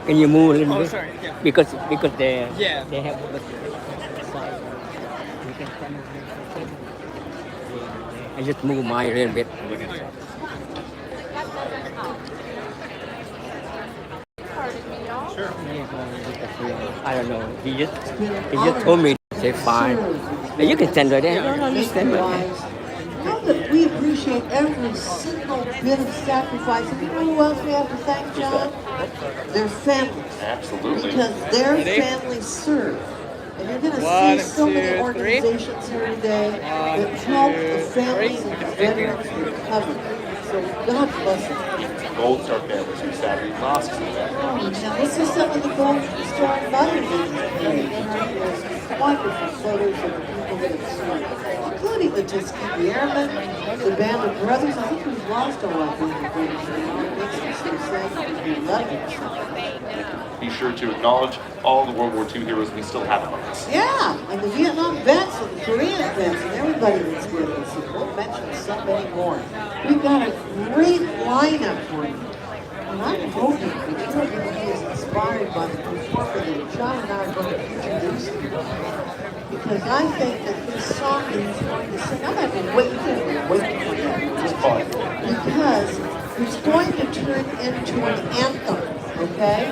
Can you move a little Oh, bit? sorry. Yeah. Because Yeah. they have the side. You can stand over there. I just move mine a little bit. Okay. Sure. I don't know. He just Honored told me to say to fine. serve And you can with stand right there. Yeah, No, no, you make stand their right there. lives. Know that we appreciate every single bit of sacrifice. And you know who else we have to thank, John? Their families. Absolutely. Because their Ready? families serve. And you're going to see One, so many 2, 3. organizations here today One, that help the 2, 3. families of the veterans recover. So God bless them. Gold Star families who sadly lost some of that. Now this is some of the Gold Star mothers in this page. There's wonderful photos of the people that have served, including the Tuskegee Airmen, the Band of Brothers. I think we've lost all our Band of Brothers now. It makes me so sad because we love them. Be sure to acknowledge all the World War II heroes we still have among us. Yeah, and the Vietnam vets and the Korean vets and everybody that's with us. And we'll mention so many more. We've got a great lineup for you. And I'm hoping that you're going to be as inspired by the performer that John and I are going to introduce you. Because I think that this song that he's going to sing, I'm going to be waiting for that. It's fun. Because it's going to turn into an anthem, okay?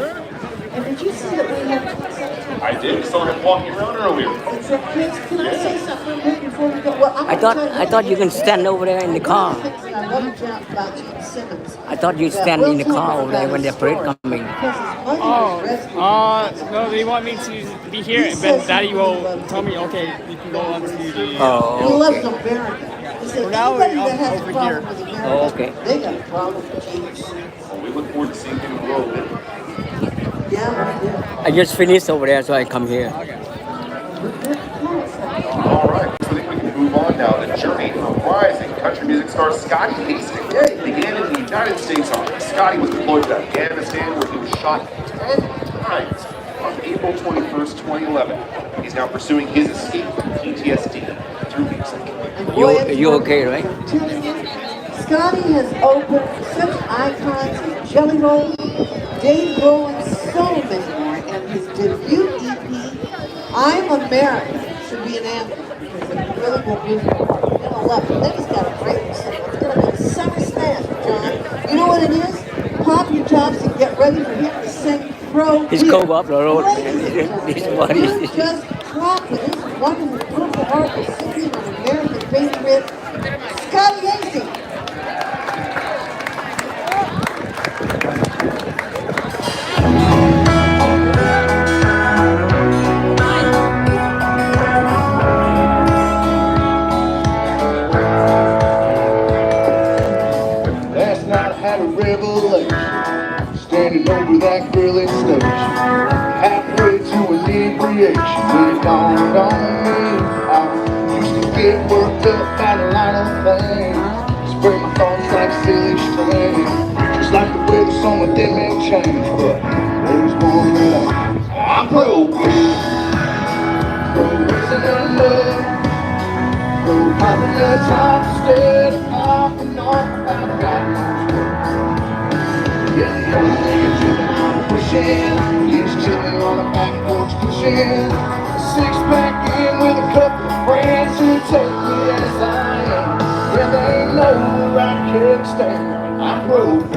And did you see that we have I did. We saw him walking around earlier. it's a kids? Can I say something real quick before we go? Well, I'm I thought you can stand over there in the car. I love about Gene Simmons. I thought you stand in the car over there when the parade coming. Oh, no, they want me to be here, and then Daddy will tell me, okay, you can go on to the. He Oh, loves okay. America. He said For now, anybody I'm that has a over problem here. with America, Oh, okay. they got a problem with Gene Simmons. Well, we look forward to seeing him in a little bit. Yeah, we do. I just finished over there, so I come here. All right, so I think we can move on now. The journey of rising country music star Scotty Hastings began in the United States Army. Scotty was deployed to Afghanistan, where he was shot 10 times on April 21st, 2011. He's now pursuing his escape from PTSD through music. You okay, right? Scotty has opened such icons as Jelly Roll, Dave Grohl, and so many more. And his debut EP, I'm America, should be an anthem because it really will move you. You're gonna love it. Then he's got a great one. It's gonna be a summer smash, John. You know what it is? Pop your tops and get ready for him to sing Pro. He's go up the road. This is what You is just dropped with this wonderful purple heart recipient of American Patriot, Scotty Hastings. Last night I had a revelation, standing over that grilling station, halfway to inebriation. It dawned on me I used to get worked up by a lot of things, spread my thoughts like silly string, just like the way the song with them may change. But there's one that I'm broke, racing in love, popping the top instead of popping off about God knows what. Yeah, the only agenda I'm pushing is chilling on a back porch pushing a six-pack in with a couple of friends who take me as I am. Yeah, there ain't nowhere I can stand. I'm broke.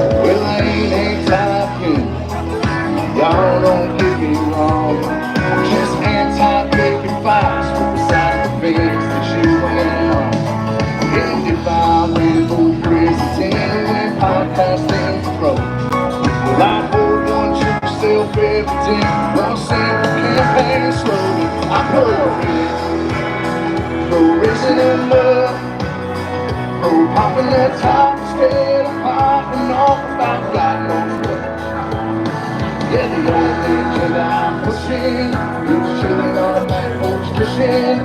Well, I ain't anti-pimp, y'all don't get me wrong. I'm just anti-picking fights for the side of things that you went on. And if I win for president when podcasting approach, well, I hold one true self-evident, one simple campaign slogan. I'm pro racing in love, pro popping the top instead of popping off about God knows what. Yeah, the only agenda I'm pushing is chilling on a back porch pushing a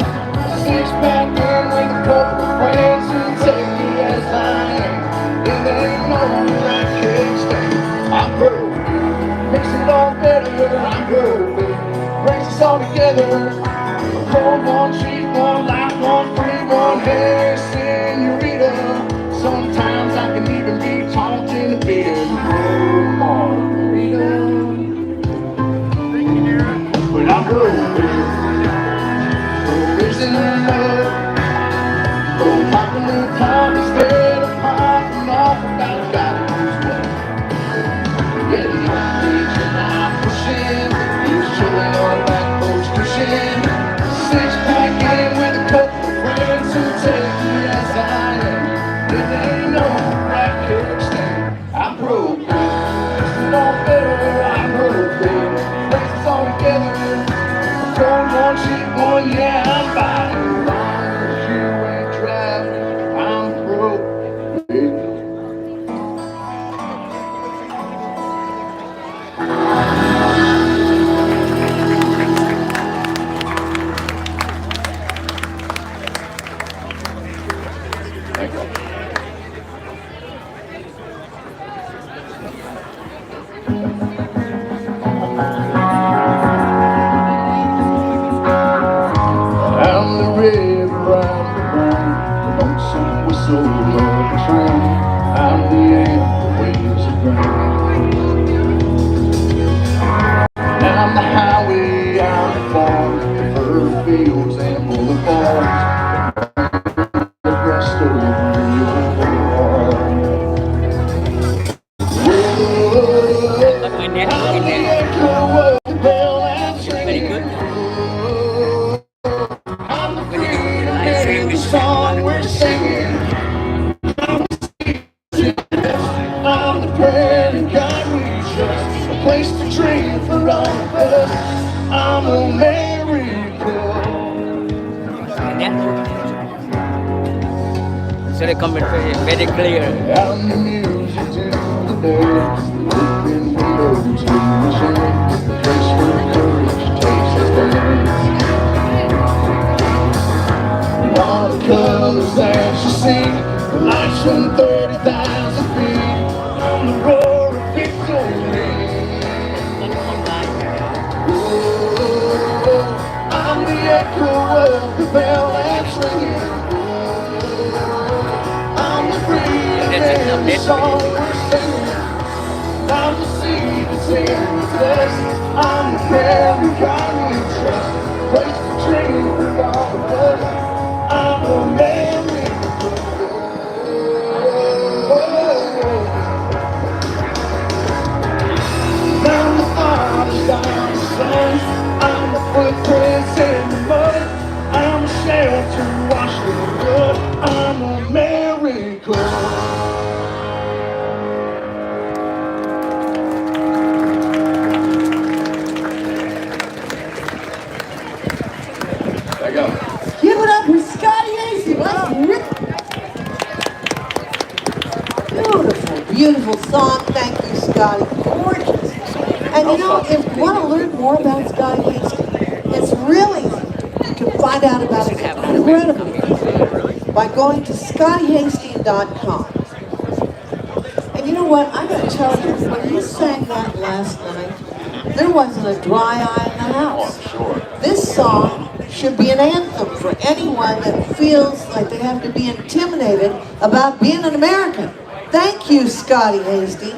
six-pack in with a couple of friends who take me as I am. And there ain't no one I can't stand. I'm broke, makes it all better. I'm broke, brings us all together. A cold one Sometimes I can even be talked into being a margarita. But I'm broken, raising love, popping the top instead of popping off about God knows what. Yeah, the only engine I'm pushing is chilling on back porch cushion. Six-pack in with a couple of friends who take me as I am. If they ain't no black kickstand, I'm broken. No better, I'm broken. Places all together. Don't want shit going, yeah, I'm fine. As long as you ain't driving, I'm broke. Thank you. I'm the river, I'm the rain, the lonesome whistle of a train. I'm the air, the waves of rain. And I'm the highway, I'm the farm, the fertile fields and boulevards. The rest over your heart. But my net I'm in the there echo of the bell that's very ringing. good. I'm the When you freedom live stream in the it, song we're singing. I'm the prayer in God we trust, a place to dream for all of us. I'm America. the network. So they come in very clear. I'm the music to the birds, the open windows to the shade, the place where courage takes its dance. And all the colors that you see, the lights from 30,000 feet. I'm the roar of victory. I'm the echo of the bell that's ringing. I'm the freedom in the song we're singing. I'm the seed that's in the dust. I'm the prayer we God we trust. Place to dream for all of us. I'm America. I'm the father's I'm the son. I'm the footprints in the mud. I'm a shelter washed in blood. I'm America. There you go. Give it up for Scotty Hasty. Let's rip. Beautiful, beautiful song. Thank you, Scotty. Gorgeous. And you know, if you want to learn more about Scotty Hasty, it's really easy. You can find out about his incredible music by going to scottyhasty.com. And you know what? I'm going to tell you, when he sang that last night, there wasn't a dry eye in the house. Sure. This song should be an anthem for anyone that feels like they have to be intimidated about being an American. Thank you, Scotty Hasty.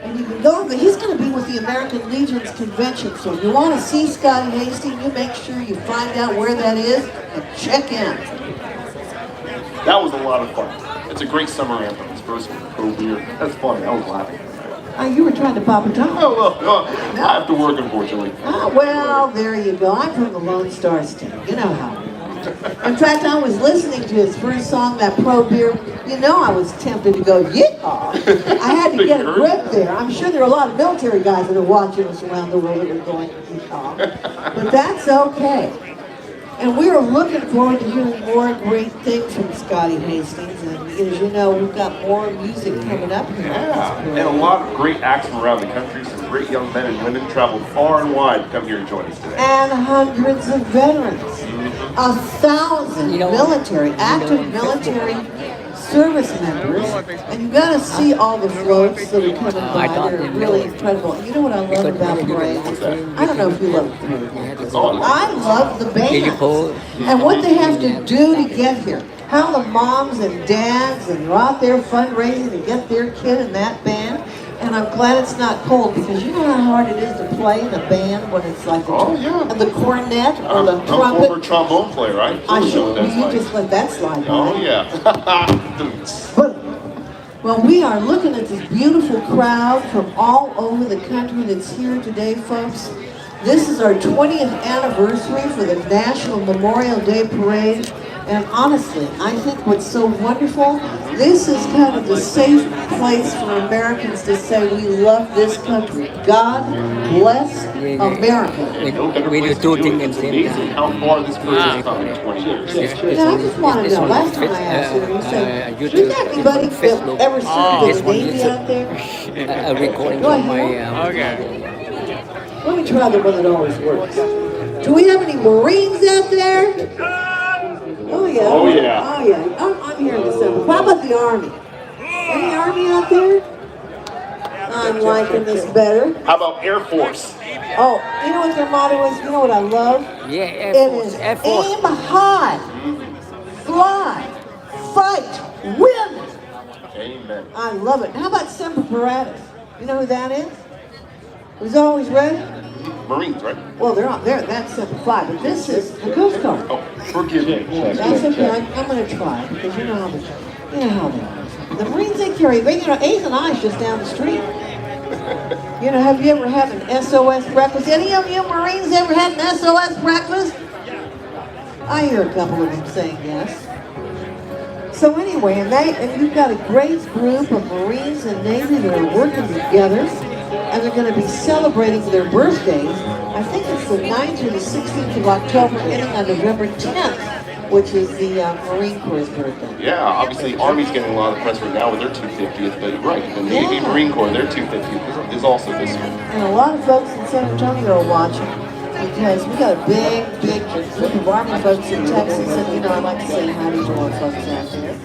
And you can go, he's going to be with the American Legion's convention, so if you want to see Scotty Hasty, you make sure you find out where that is and check in. That was a lot of fun. It's a great summer anthem. It's first pro beer. That's funny. I was laughing. You were trying to pop a tongue. Oh, well, I have to work, unfortunately. Well, there you go. I'm from the Lone Star State. You know how. In fact, I was listening to his first song, that Pro Beer. You know, I was tempted to go, yeehaw. I had to get a grip there. I'm sure there are a lot of military guys that are watching us around the world that are going, yeehaw. But that's okay. And we are looking forward to hearing more great things from Scotty Hastings. And as you know, we've got more music coming up here. Yeah, and a lot of great acts from around the country. Some great young men and women traveled far and wide to come here and join us today. And hundreds of veterans. 1,000 military, active military service members. And you've got to see all the floats that are coming by. They're really incredible. You know what I love about parades? I don't know if you love parades. I love the band. And what they have to do to get here. how the moms and dads and are out there fundraising to get their kid in that band. And I'm glad it's not cold because you know how hard it is to play in a band when it's like the cornet or the I'm a trumpet. former trombone player, right? I should. know what that's You like. just let that slide. Oh by. yeah. Well, we are looking at this beautiful crowd from all over the country that's here today, folks. This is our 20th anniversary for the National Memorial Day Parade. And honestly, I think what's so wonderful, this is kind of the safe place for Americans to say we love this country. God bless America. We do two things at the It's same amazing time. how far this parade has come in 20 years. Yeah, I just want to know, last time I asked you, you said, you got anybody that ever served This in the one Navy is out there? a recording Go from ahead. my. Okay. Let me try the one that always works. Do we have any Marines out there? Oh yeah. Oh, yeah. Oh yeah. I'm here in December. How about the Army? Any Army out there? I'm liking this better. How about Air Force? Oh, you know what their motto is? You know what I love? Yeah, Air It Force. is Air Force. aim high, fly, fight, win. Amen. I love it. How about Semper Paratus? You know who that is? Who's always ready? Marines, right? Well, they're not there. That's Semper Fi, but this is the Coast Guard. Oh, forgive me. That's okay. I'm going to try because you know how they are. The Marines, they carry, you know, Eighth and I's just down the street. You know, have you ever had an SOS breakfast? Any of you Marines ever had an SOS breakfast? I hear a couple of them saying yes. So anyway, and you've got a great group of Marines and Navy that are working together, and they're going to be celebrating their birthdays. I think it's the 9th or the 16th of October, ending on November 10th, which is the Marine Corps' birthday. Yeah, obviously Army's getting a lot of press right now with their 250th, but right, the Navy Marine Corps, their 250th is also this year. And a lot of folks in San Antonio are watching because we got a big group of Army folks in Texas, and you know, I'd like to say hi to all our folks out there.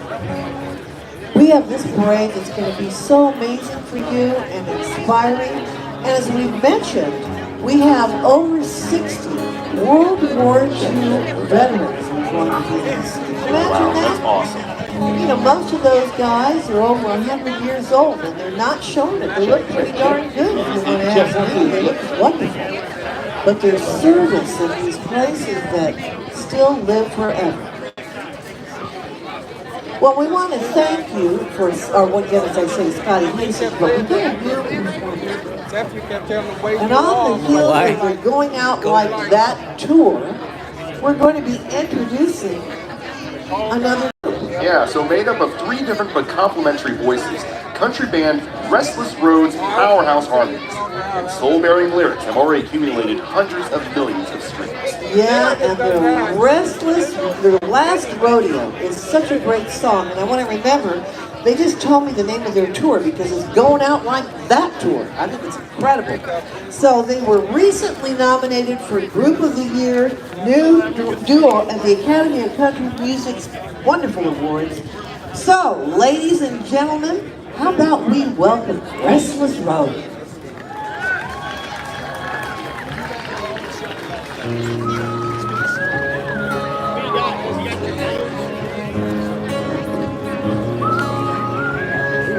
We have this parade that's going to be so amazing for you and inspiring. And as we mentioned, we have over 60 World War II veterans in front of us. Imagine Wow, that's that. awesome. You know, most of those guys are over 100 years old, and they're not showing it. They look pretty darn good. If you're going to ask me, they look wonderful. But their service in these places that still live forever. Well, we want to thank you for, or what as I say, Scotty Hastings, but we've got a new performance. And on the heels of we're going out like that tour, we're going to be introducing another. Yeah, so made up of 3 different but complementary voices, country band Restless Roads Powerhouse Harmonies, and soul-bearing lyrics have already accumulated hundreds of millions of streams. Yeah, and their their last rodeo is such a great song, and I want to remember, they just told me the name of their tour because it's going out like that tour. I think it's incredible. So they were recently nominated for Group of the Year, New Duo at the Academy of Country Music's Wonderful Awards. So, ladies and gentlemen, how about we welcome Restless Road?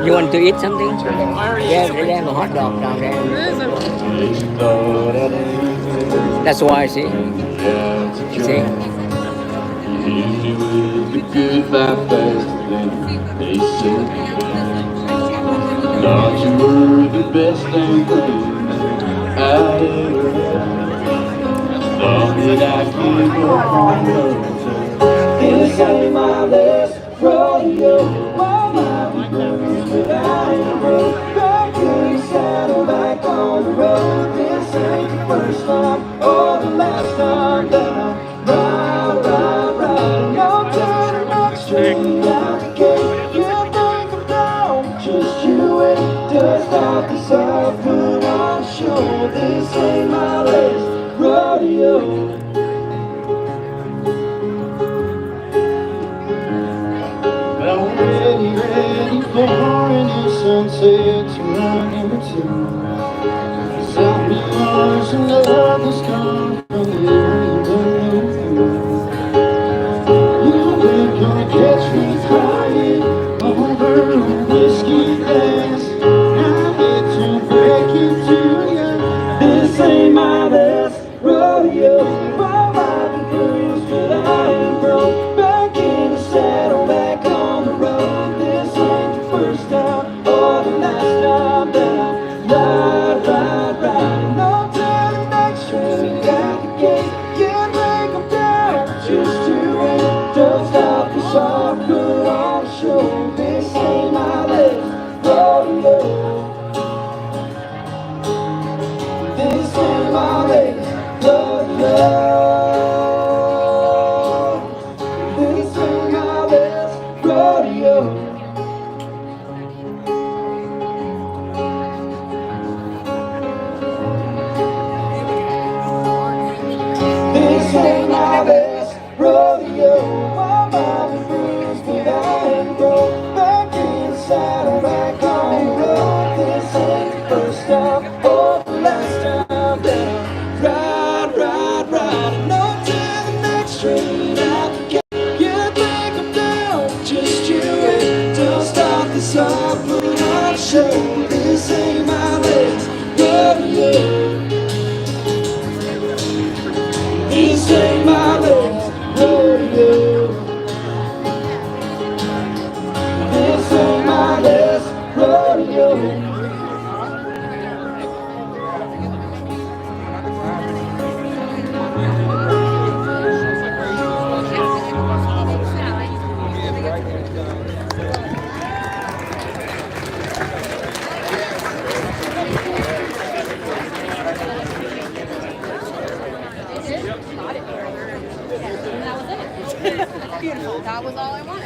You want to eat something? Yeah, they have a hot dog down there. That's why, see? See? Thought you were the best damn thing I ever had. Thought that I could go on. This ain't my last rodeo. All my blues without a road. Back to the saddle, back on the road. This ain't the first time or the last time that I ride. You're turning up straight out the gate. You think I'm down, just you wait. Dust off the side, put on a show. This ain't my last rodeo. I'm ready for any sunset tonight number 2. 7 years and others come from the area. You ain't gonna catch this ain't my last rodeo. This ain't my last rodeo. This ain't my last rodeo. This ain't my best rodeo. My mind bruised, but I ain't broke. Back inside, I'm back on the road. This ain't the first time or the last time that I ride. And on to the next train out the gate. You think I'm down, just you wait. Don't stop this up, put on a show. This ain't my best rodeo. This ain't my last rodeo. This ain't my last rodeo. Beautiful. That was all I wanted.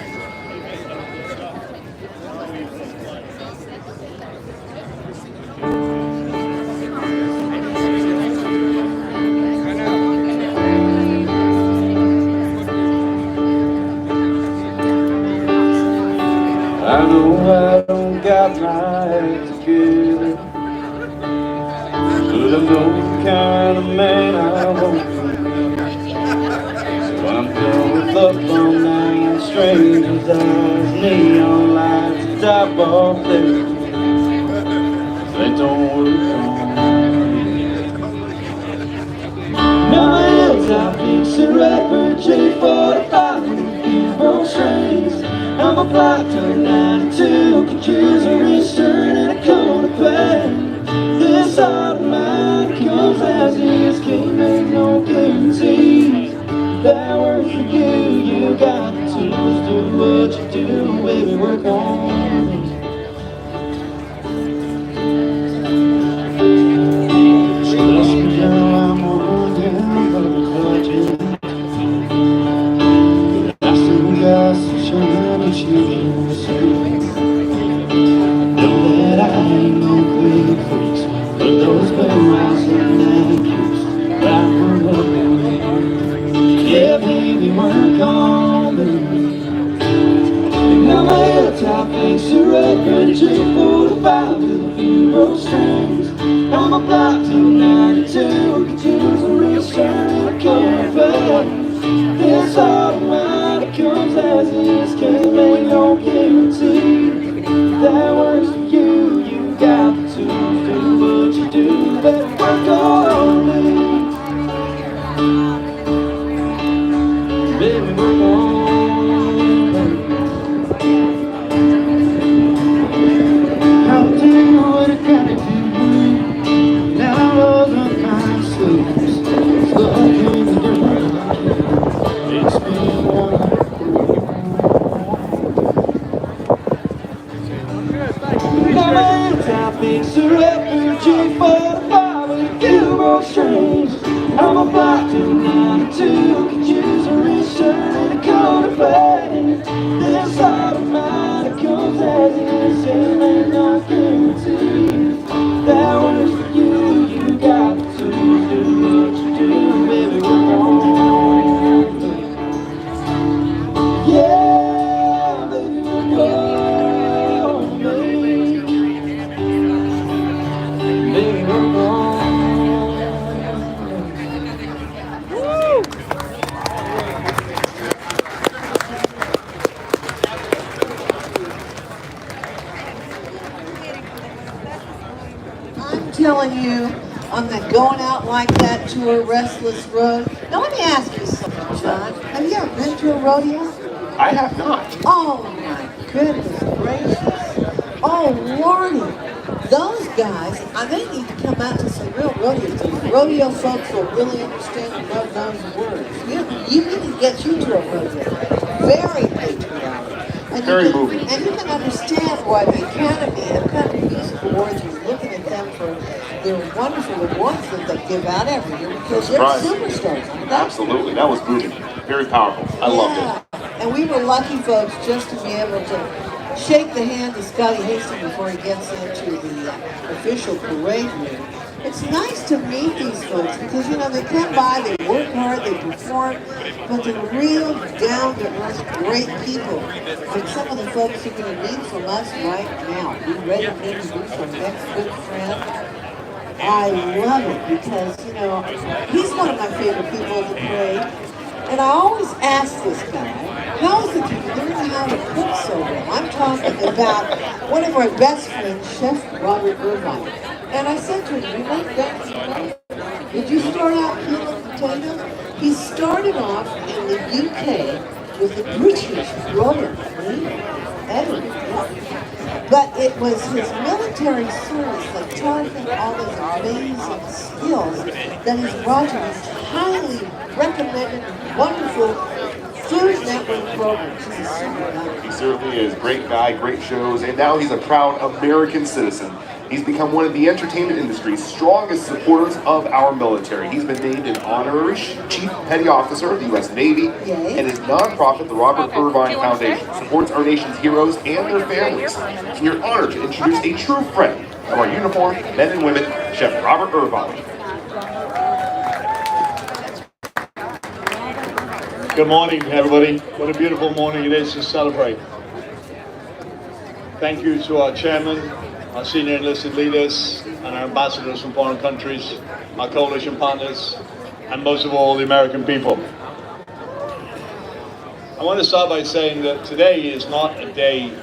I know I don't got my act together, but I know the kind of man I want to be. So I'm done with up all night, strangers' eyes, neon lights, and top off there. They don't work on me. Now my hilltop beats a rapper, J45 with few broke strings. I'm a block to 92, could use a return and a coat of paint. This automatic comes as is, can't make no guarantees. That works for you, you got the tools, do what you do, baby, work on me. Trust me, girl, I'm on down, but I'm clutching. I still got some shiny shoes. Know that I ain't no quick fix, but those barrels and manicures, I will work on me. Yeah, baby, work on me. Now my hilltop makes a record, J45 with a few broke strings. I'm a block to 92, could use a return and a cover back. This automatic comes as is, can't make no guarantee. That works for you, you got the tools, do what you do, better work on me. Baby, work on me. I'll tell you what I gotta do. Now I love my sleeves, stuck in the ground. It's been one. Now my hilltop beats a rapper, J45 with a few broke strings. I'm a block to 92, could use a return and a coat of paint. This automatic comes as is, and ain't no guarantee. That works for you, you got the tools, do what you do, baby, work on me. Yeah, baby, work on me. Baby, work on me. I'm telling you, on that Going Out Like That tour, Restless Road. Now let me ask you something, John. Have you ever been to a rodeo? I have not. Oh my goodness gracious. Oh Lordy. Those guys, they need to come out to some real rodeos. Rodeo folks will really understand and know those words. You need to get you to a rodeo. Very patriotic. And Very you can, moving. And you can understand why the Academy and Country Music Awards was looking at them for their wonderful awards that they give out every year because they're surprise. superstars. aren't they? Absolutely, that was moving. Very powerful. I loved it. And we were lucky, folks, just to be able to shake the hand of Scotty Hastings before he gets into the official parade room. It's nice to meet these folks because, you know, they come by, they work hard, they perform, but they're real down-to-earth, great people. Like some of the folks you're going to meet from us right now. Be ready to introduce our next good friend. I love it because, you know, he's one of my favorite people of the parade. And I always ask this guy, how is it you learn how to cook so well? I'm talking about one of our best friends, Chef Robert Irvine. And I said to him, you make that? Did you start out peeling potatoes? He started off in the UK with the British Royal Navy, Edward. But it was his military service that taught him all those amazing skills that has brought him these highly recommended, wonderful Food Network programs. He's a super guy. He certainly is. Great guy, great shows, and now he's a proud American citizen. He's become one of the entertainment industry's strongest supporters of our military. He's been named an honorary Chief Petty Officer of the U.S. Navy, and his nonprofit, the Robert Irvine Foundation, supports our nation's heroes and their families. So we're honored to introduce a true friend of our uniformed men and women, Chef Robert Irvine. Good morning, everybody. What a beautiful morning it is to celebrate. Thank you to our chairman, our senior enlisted leaders, and our ambassadors from foreign countries, our coalition partners, and most of all, the American people. I want to start by saying that today is not a day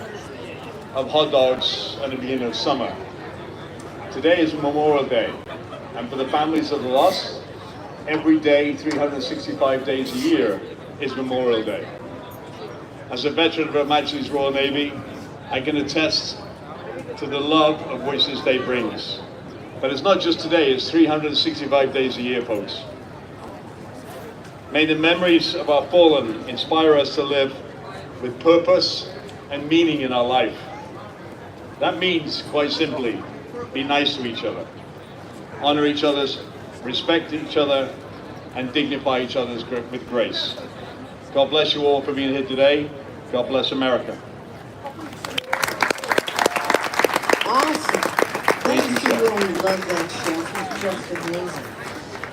of hot dogs and the beginning of summer. Today is Memorial Day, and for the families of the lost, every day, 365 days a year, is Memorial Day. As a veteran of Her Majesty's Royal Navy, I can attest to the love of which this day brings. But it's not just today, it's 365 days a year, folks. May the memories of our fallen inspire us to live with purpose and meaning in our life. That means, quite simply, be nice to each other, honor each other's, respect each other, and dignify each other with grace. God bless you all for being here today. God bless America. Awesome. Thank you. Really love that, Chef. It's just amazing.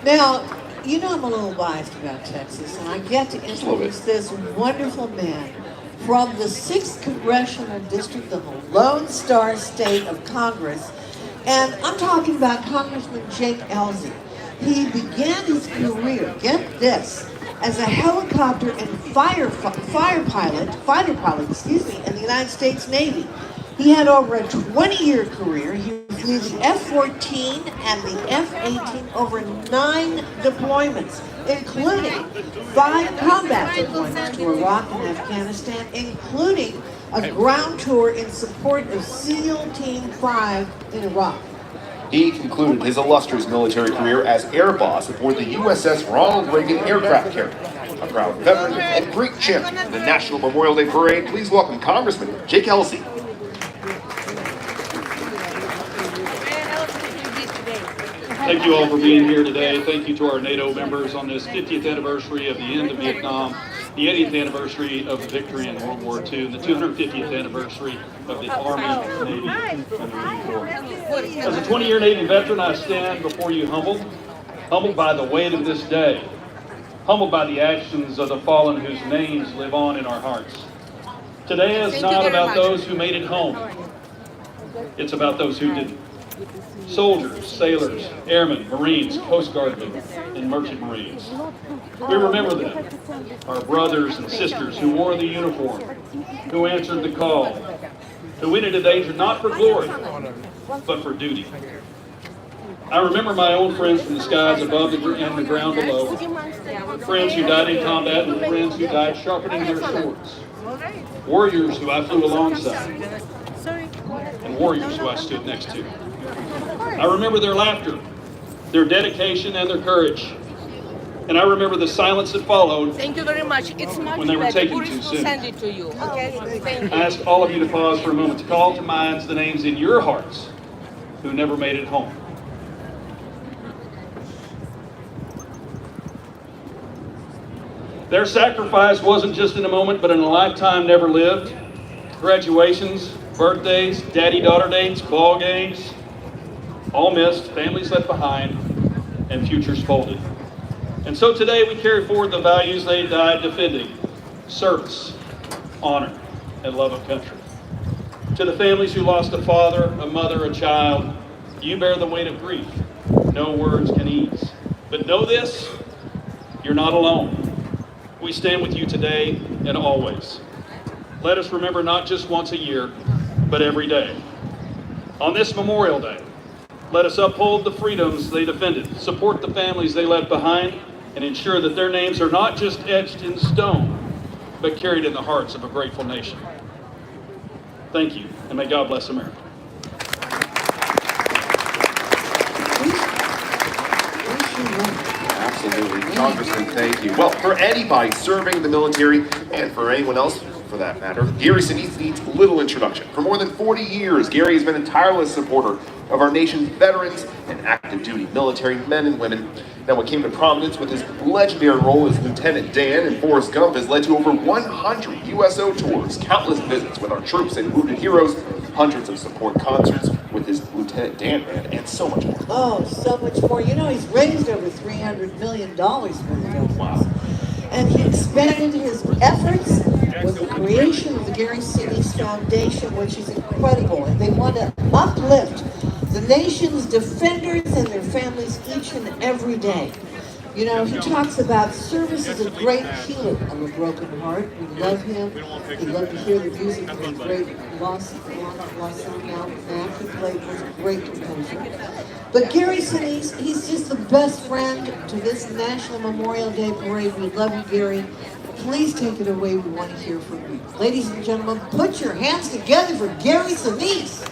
Now, you know I'm a little biased about Texas, and I get to introduce this wonderful man from the 6th Congressional District of the Lone Star State of Congress. And I'm talking about Congressman Jake Ellzey. He began his career, get this, as a helicopter and fighter pilot, in the United States Navy. He had over a 20-year career. He flew the F-14 and the F-18 over 9 deployments, including 5 combat deployments to Iraq and Afghanistan, including a ground tour in support of SEAL Team 5 in Iraq. He concluded his illustrious military career as air boss aboard the USS Ronald Reagan aircraft carrier. A proud veteran and great champion of the National Memorial Day Parade, please welcome Congressman Jake Ellzey. Thank you all for being here today. Thank you to our NATO members on this 50th anniversary of the end of Vietnam, the 80th anniversary of the victory in World War II, and the 250th anniversary of the Army, Navy, and the Marine Corps. As a 20-year Navy veteran, I stand before you humbled by the weight of this day, humbled by the actions of the fallen whose names live on in our hearts. Today is not about those who made it home. It's about those who didn't. Soldiers, sailors, airmen, Marines, Coast Guardmen, and Merchant Marines. We remember them, our brothers and sisters who wore the uniform, who answered the call, who went into danger not for glory, but for duty. I remember my old friends from the skies above and the ground below, friends who died in combat and friends who died sharpening their swords, warriors who I flew alongside, and warriors who I stood next to. I remember their laughter, their dedication, and their courage. And I remember the silence that followed. Thank you very much. It's much When they were better. taken Boris too will soon. send it to you. Okay? Thank you. I ask all of you to pause for a moment to call to mind the names in your hearts who never made it home. Their sacrifice wasn't just in a moment, but in a lifetime never lived. Graduations, birthdays, daddy-daughter dates, ball games, all missed, families left behind, and futures folded. And so today we carry forward the values they died defending: service, honor, and love of country. To the families who lost a father, a mother, a child, you bear the weight of grief no words can ease. But know this, you're not alone. We stand with you today and always. Let us remember not just once a year, but every day. On this Memorial Day, let us uphold the freedoms they defended, support the families they left behind, and ensure that their names are not just etched in stone, but carried in the hearts of a grateful nation. Thank you, and may God bless America. Absolutely. Congressman, thank you. Well, for anybody serving in the military, and for anyone else for that matter, Gary Sinise needs little introduction. For more than 40 years, Gary has been a tireless supporter of our nation's veterans and active duty military men and women. Now, what came to prominence with his legendary role as Lieutenant Dan in Forrest Gump has led to over 100 USO tours, countless visits with our troops and wounded heroes, hundreds of support concerts with his Lieutenant Dan band, and so much more. Oh, so much more. You know, he's raised over $300 million for the veterans. Wow. And he expanded his efforts with the creation of the Gary Sinise Foundation, which is incredible. And they want to uplift the nation's defenders and their families each and every day. You know, he talks about service is a great healer of a broken heart. We love him. We love to hear the music of his great Los Mac. He played, was a great composer. But Gary Sinise, he's just the best friend to this National Memorial Day Parade. We love you, Gary. Please take it away. We want to hear from you. Ladies and gentlemen, put your hands together for Gary Sinise.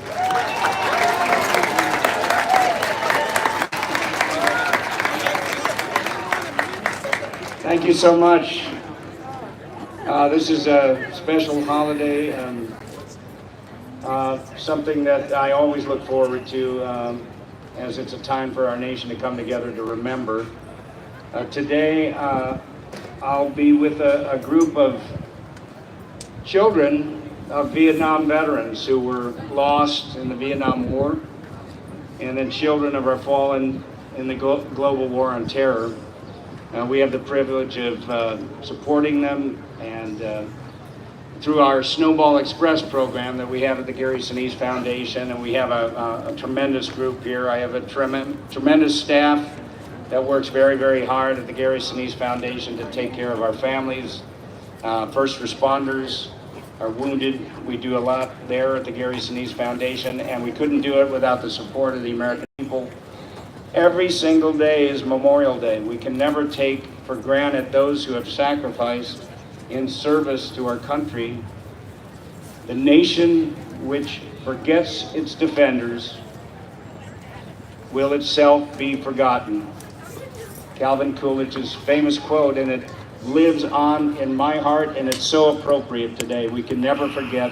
Thank you so much. This is a special holiday and something that I always look forward to as it's a time for our nation to come together to remember. Today I'll be with a group of children of Vietnam veterans who were lost in the Vietnam War, and then children of our fallen in the global war on terror. We have the privilege of supporting them, and through our Snowball Express program that we have at the Gary Sinise Foundation, and we have a tremendous group here. I have a tremendous staff that works very, very hard at the Gary Sinise Foundation to take care of our families, first responders, our wounded. We do a lot there at the Gary Sinise Foundation, and we couldn't do it without the support of the American people. Every single day is Memorial Day. We can never take for granted those who have sacrificed in service to our country. The nation which forgets its defenders will itself be forgotten. Calvin Coolidge's famous quote, and it lives on in my heart, and it's so appropriate today. We can never forget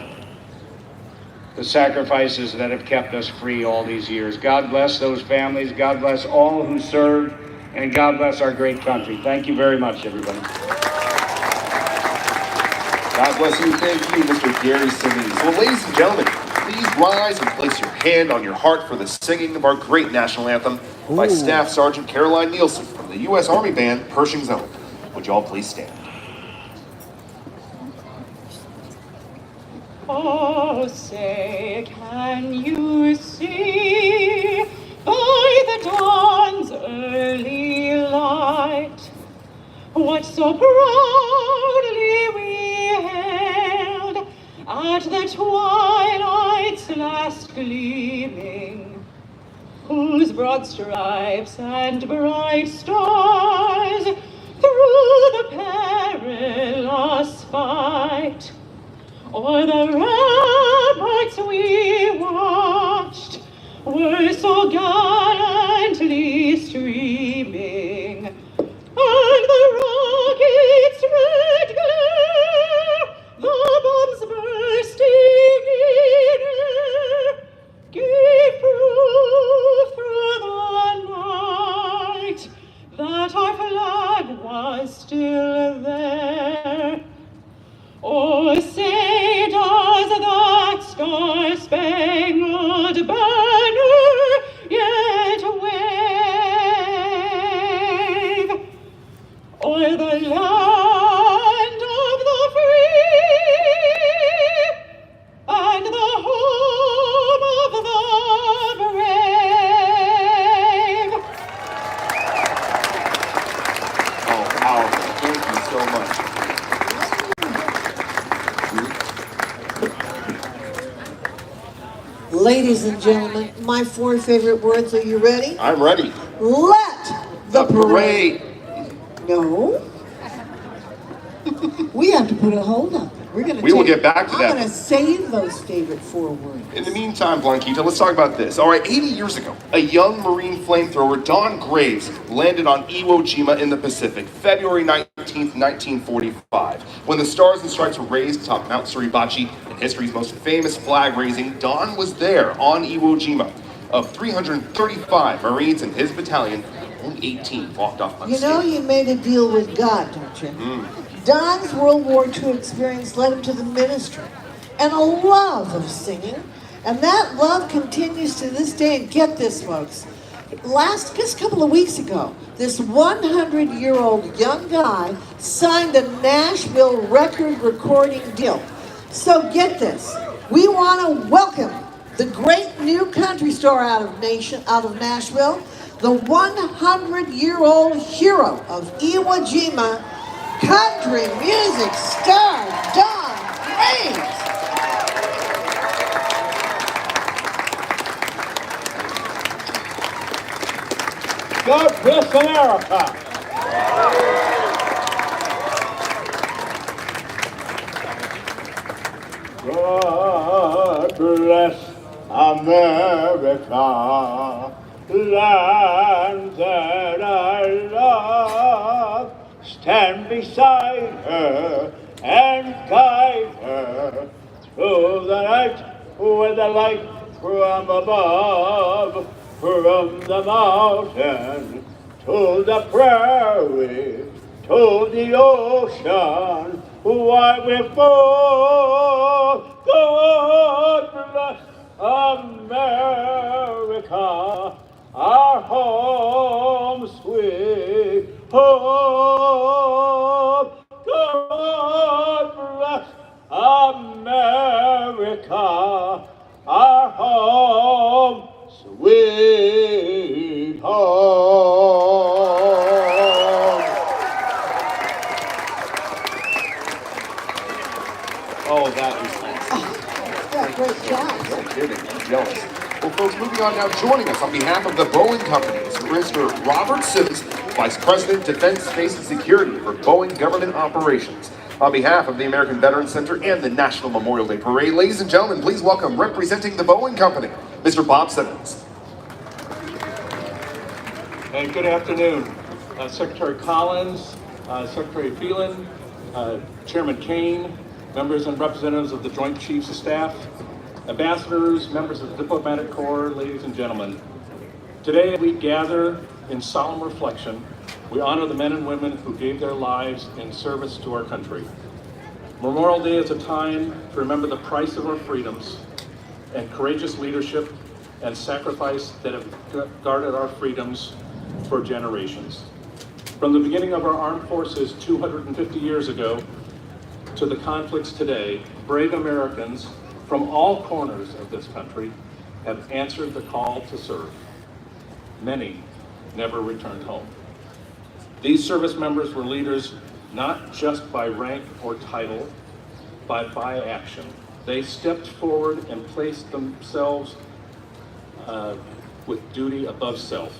the sacrifices that have kept us free all these years. God bless those families. God bless all who served, and God bless our great country. Thank you very much, everybody. God bless you. Thank you, Mr. Gary Sinise. Well, ladies and gentlemen, please rise and place your hand on your heart for the singing of our great national anthem by Staff Sergeant Caroline Nielsen from the U.S. Army Band, Pershing's Own. Would you all please stand? Oh, say, can you see by the dawn's early light what so proudly we hailed at the twilight's last gleaming, whose broad stripes and bright stars through the perilous fight o'er the ramparts we watched were so gallantly streaming, and Ladies and gentlemen, my 4 favorite words. Are you ready? I'm ready. Let the parade. No. We have to put a hold on it. We will get back to that. I'm going to save those favorite 4 words. In the meantime, Blanquita, let's talk about this. All right, 80 years ago, a young Marine flamethrower, Don Graves, landed on Iwo Jima in the Pacific, February 19th, 1945. When the Stars and Stripes were raised atop Mount Suribachi, in history's most famous flag raising, Don was there on Iwo Jima. Of 335 Marines in his battalion, only 18 walked off unscathed. You know you made a deal with God, don't you? Don's World War II experience led him to the ministry and a love of singing. And that love continues to this day. And get this, folks. Just a couple of weeks ago, this 100-year-old young guy signed a Nashville record recording deal. So get this. We want to welcome the great new country star out of Nashville, the 100-year-old hero of Iwo Jima, country music star Don Graves. God bless America. God bless America, land that I love. Stand beside her and guide her through the night with the light from above, from the mountain to the prairie, to the ocean, why we fall. God bless America, our home sweet home. God bless America, our home sweet home. Oh, that was nice. Yeah, great job. No kidding, I'm jealous. Well, folks, moving on now, joining us on behalf of the Boeing Company is Mr. Robert Simmons, Vice President, Defense, Space, and Security for Boeing Government Operations. On behalf of the American Veterans Center and the National Memorial Day Parade, ladies and gentlemen, please welcome, representing the Boeing Company, Mr. Bob Simmons. Hey, good afternoon. Secretary Collins, Secretary Phelan, Chairman Kane, members and representatives of the Joint Chiefs of Staff, ambassadors, members of the Diplomatic Corps, ladies and gentlemen. Today we gather in solemn reflection. We honor the men and women who gave their lives in service to our country. Memorial Day is a time to remember the price of our freedoms and courageous leadership and sacrifice that have guarded our freedoms for generations. From the beginning of our armed forces 250 years ago to the conflicts today, brave Americans from all corners of this country have answered the call to serve. Many never returned home. These service members were leaders not just by rank or title, but by action. They stepped forward and placed themselves with duty above self.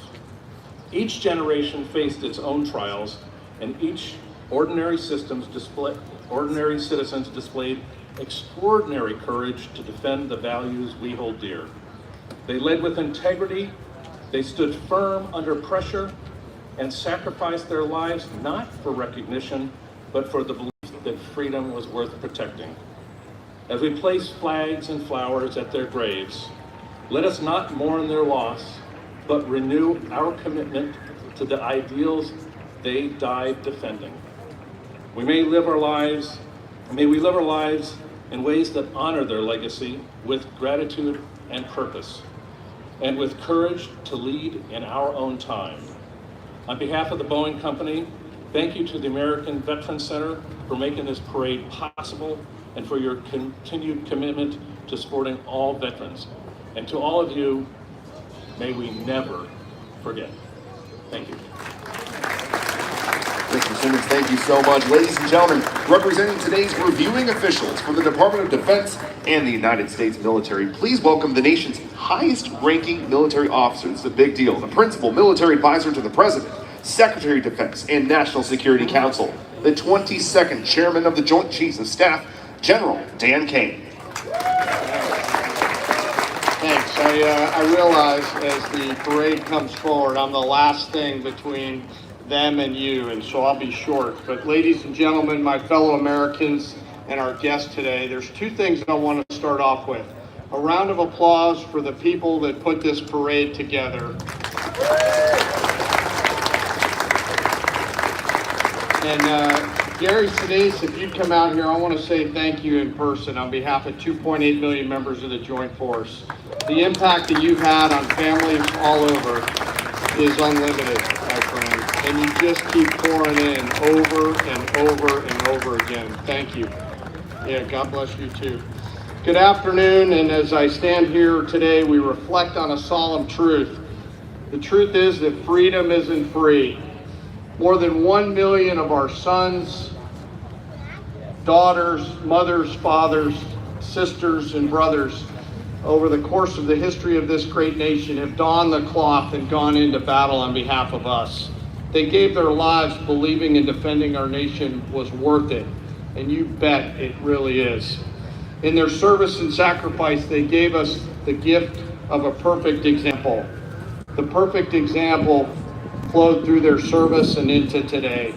Each generation faced its own trials, and each ordinary citizens displayed extraordinary courage to defend the values we hold dear. They led with integrity, they stood firm under pressure, and sacrificed their lives not for recognition, but for the belief that freedom was worth protecting. As we place flags and flowers at their graves, let us not mourn their loss, but renew our commitment to the ideals they died defending. May we live our lives in ways that honor their legacy with gratitude and purpose, and with courage to lead in our own time. On behalf of the Boeing Company, thank you to the American Veterans Center for making this parade possible and for your continued commitment to supporting all veterans. And to all of you, may we never forget. Thank you. Mr. Simmons, thank you so much. Ladies and gentlemen, representing today's reviewing officials for the Department of Defense, and the United States military, please welcome the nation's highest-ranking military officer. This is a big deal. The principal military advisor to the President, Secretary of Defense, and National Security Council, the 22nd Chairman of the Joint Chiefs of Staff, General Dan Kane. Thanks. I realize as the parade comes forward, I'm the last thing between them and you, and so I'll be short. But ladies and gentlemen, my fellow Americans and our guests today, there's two things I want to start off with. A round of applause for the people that put this parade together. And Gary Sinise, if you'd come out here, I want to say thank you in person on behalf of 2.8 million members of the Joint Force. The impact that you've had on families all over is unlimited, my friend. And you just keep pouring in over and over and over again. Thank you. Yeah, God bless you too. Good afternoon, and as I stand here today, we reflect on a solemn truth. The truth is that freedom isn't free. More than 1 million of our sons, daughters, mothers, fathers, sisters, and brothers over the course of the history of this great nation have donned the cloth and gone into battle on behalf of us. They gave their lives believing in defending our nation was worth it, and you bet it really is. In their service and sacrifice, they gave us the gift of a perfect example. The perfect example flowed through their service and into today.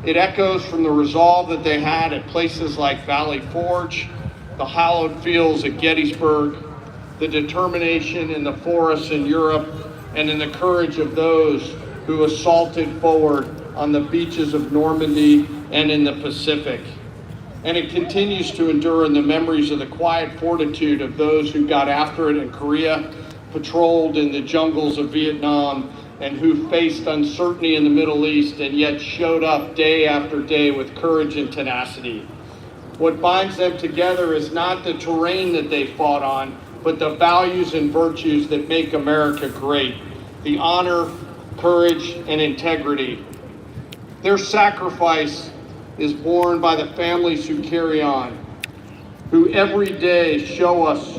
It echoes from the resolve that they had at places like Valley Forge, the hallowed fields at Gettysburg, the determination in the forests in Europe, and in the courage of those who assaulted forward on the beaches of Normandy and in the Pacific. And it continues to endure in the memories of the quiet fortitude of those who got after it in Korea, patrolled in the jungles of Vietnam, and who faced uncertainty in the Middle East and yet showed up day after day with courage and tenacity. What binds them together is not the terrain that they fought on, but the values and virtues that make America great. The honor, courage, and integrity. Their sacrifice is borne by the families who carry on, who every day show us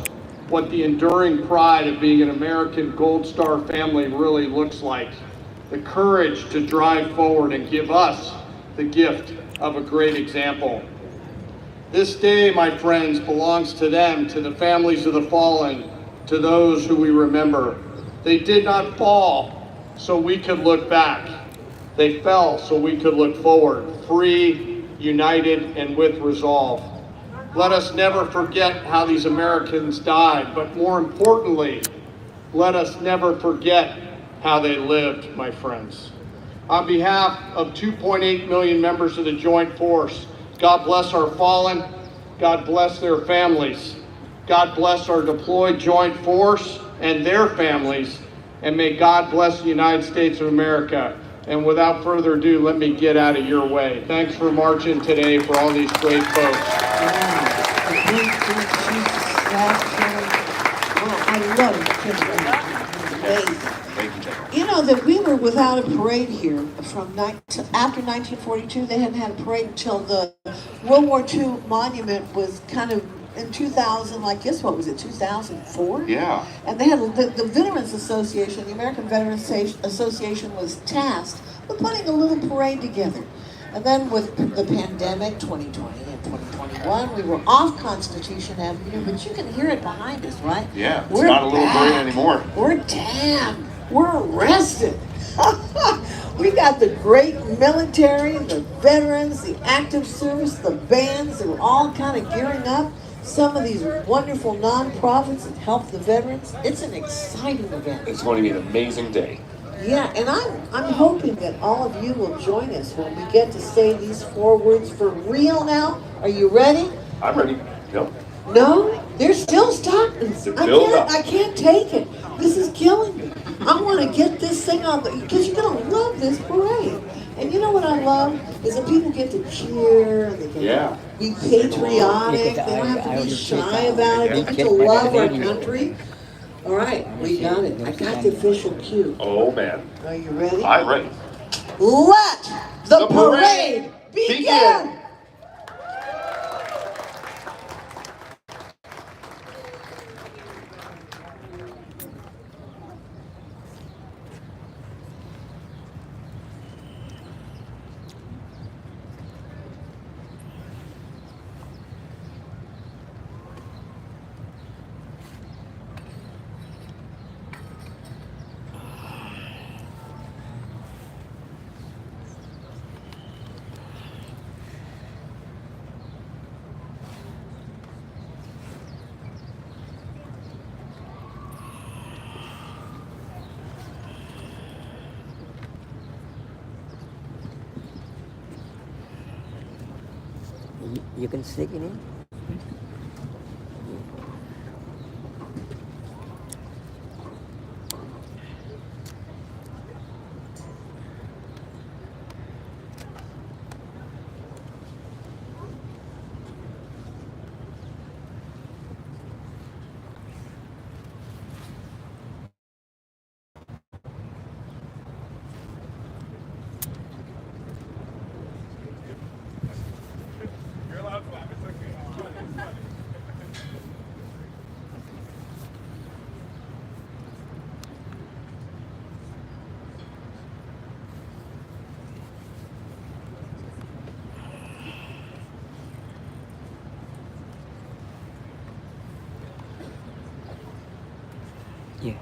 what the enduring pride of being an American Gold Star family really looks like. The courage to drive forward and give us the gift of a great example. This day, my friends, belongs to them, to the families of the fallen, to those who we remember. They did not fall so we could look back. They fell so we could look forward, free, united, and with resolve. Let us never forget how these Americans died, but more importantly, let us never forget how they lived, my friends. On behalf of 2.8 million members of the Joint Force, God bless our fallen, God bless their families, God bless our deployed Joint Force and their families, and may God bless the United States of America. And without further ado, let me get out of your way. Thanks for marching today for all these great folks. I love it. You know that we were without a parade here from after 1942. They hadn't had a parade until the World War II monument was kind of in 2000, I guess, what was it, 2004? Yeah. And they had the Veterans Association, the American Veterans Association was tasked with putting a little parade together. And then with the pandemic, 2020 and 2021, we were off Constitution Avenue, but you can hear it behind us, right? Yeah, it's not a little parade anymore. We're damned. We're arrested. We got the great military, the veterans, the active service, the bands, they were all kind of gearing up. Some of these wonderful nonprofits that help the veterans. It's an exciting event. It's going to be an amazing day. Yeah, and I'm hoping that all of you will join us when we get to say these 4 words for real now. Are you ready? I'm ready. Yep. No? They're still starting. Build up. I can't take it. This is killing me. I want to get this thing on, because you're going to love this parade. And you know what I love? Is that people get to cheer, and they can be patriotic, they don't have to be shy about it, they get to love our country. All right, we got it. I got the official cue. Oh, man. Are you ready? I'm ready. Let the parade begin! You can sneak it in. Yeah.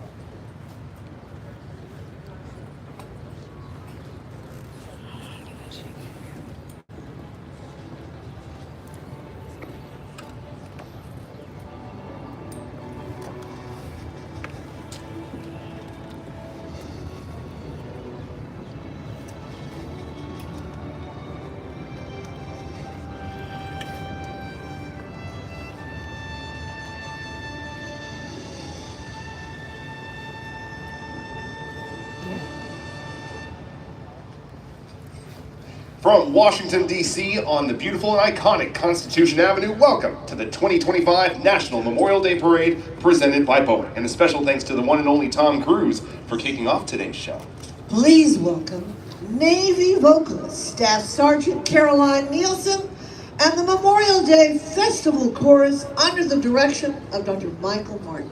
From Washington, D.C. on the beautiful and iconic Constitution Avenue, welcome to the 2025 National Memorial Day Parade presented by Boeing. And a special thanks to the one and only Tom Cruise for kicking off today's show. Please welcome Navy vocalist Staff Sergeant Caroline Nielsen and the Memorial Day Festival Chorus under the direction of Dr. Michael Martin.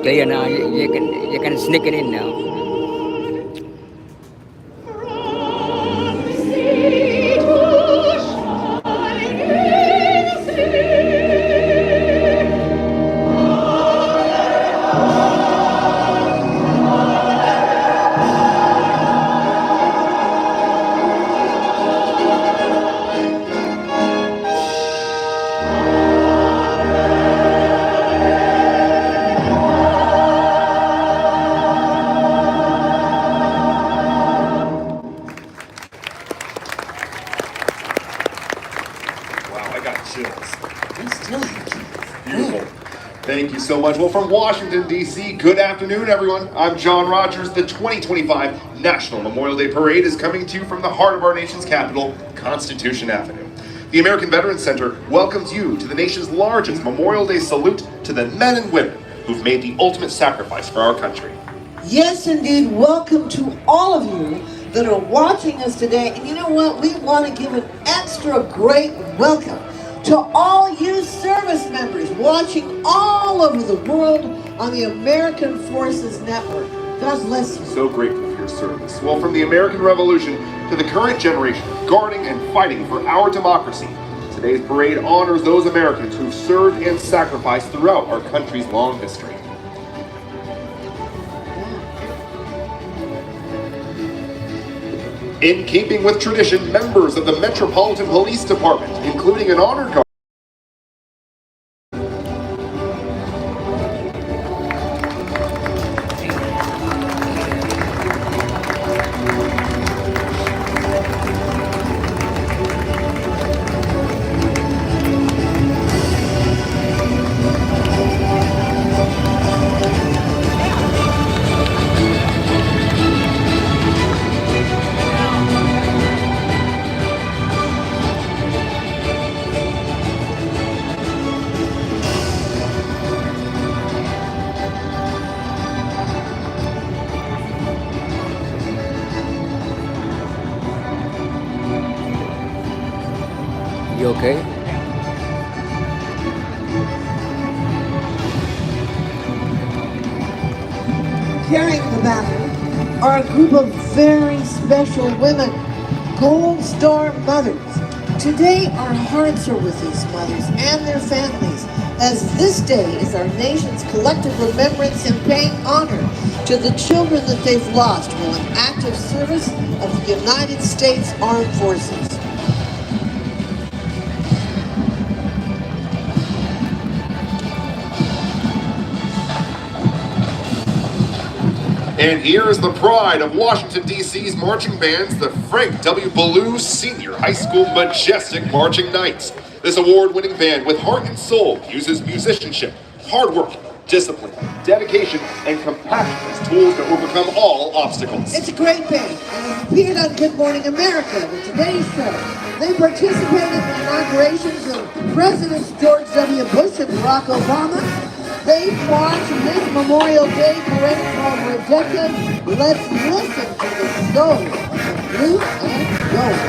Clear now. You can sneak it in now. Thank you so much. Well, from Washington, D.C., good afternoon, everyone. I'm John Rogers. The 2025 National Memorial Day Parade is coming to you from the heart of our nation's capital, Constitution Avenue. The American Veterans Center welcomes you to the nation's largest Memorial Day salute to the men and women who've made the ultimate sacrifice for our country. Yes, indeed. Welcome to all of you that are watching us today. And you know what? We want to give an extra great welcome to all you service members watching all over the world on the American Forces Network. God bless you. So grateful for your service. Well, from the American Revolution to the current generation, guarding and fighting for our democracy, today's parade honors those Americans who've served and sacrificed throughout our country's long history. In keeping with tradition, members of the Metropolitan Police Department, including an honor guard, Okay. Carrying the banner are a group of very special women, Gold Star mothers. Today, our hearts are with these mothers and their families, as this day is our nation's collective remembrance and paying honor to the children that they've lost while in active service of the United States Armed Forces. And here is the pride of Washington, D.C.'s marching bands, the Frank W. Ballou Senior High School Majestic Marching Knights. This award-winning band with heart and soul uses musicianship, hard work, discipline, dedication, and compassion as tools to overcome all obstacles. It's a great band, and they've appeared on Good Morning America, the Today Show. They participated in the inaugurations of Presidents George W. Bush and Barack Obama. They marched this Memorial Day parade for over a decade. Let's listen to the soul of blue and gold.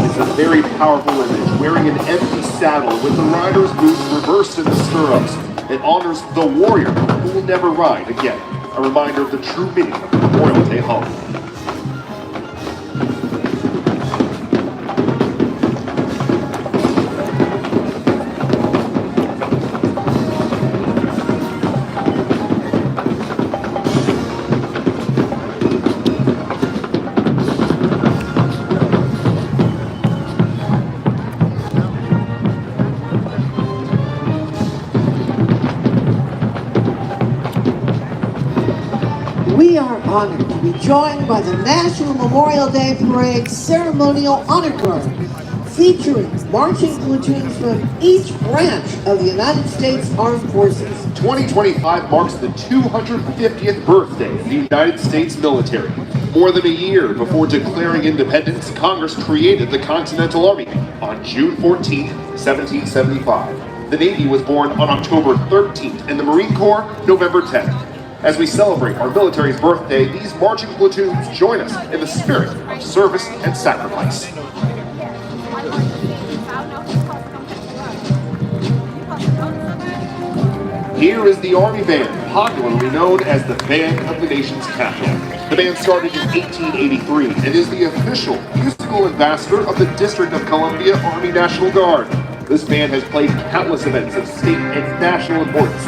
It's a very powerful image, wearing an empty saddle with the rider's boots reversed in the stirrups. It honors the warrior who will never ride again, a reminder of the true meaning of the Memorial Day holiday. We are honored to be joined by the National Memorial Day Parade Ceremonial Honor Guard, featuring marching platoons from each branch of the United States Armed Forces. 2025 marks the 250th birthday of the United States military. More than a year before declaring independence, Congress created the Continental Army on June 14, 1775. The Navy was born on October 13th and the Marine Corps November 10th. As we celebrate our military's birthday, these marching platoons join us in the spirit of service and sacrifice. Here is the Army Band, popularly known as the Band of the Nation's Capital. The band started in 1883 and is the official musical ambassador of the District of Columbia Army National Guard. This band has played countless events of state and national importance,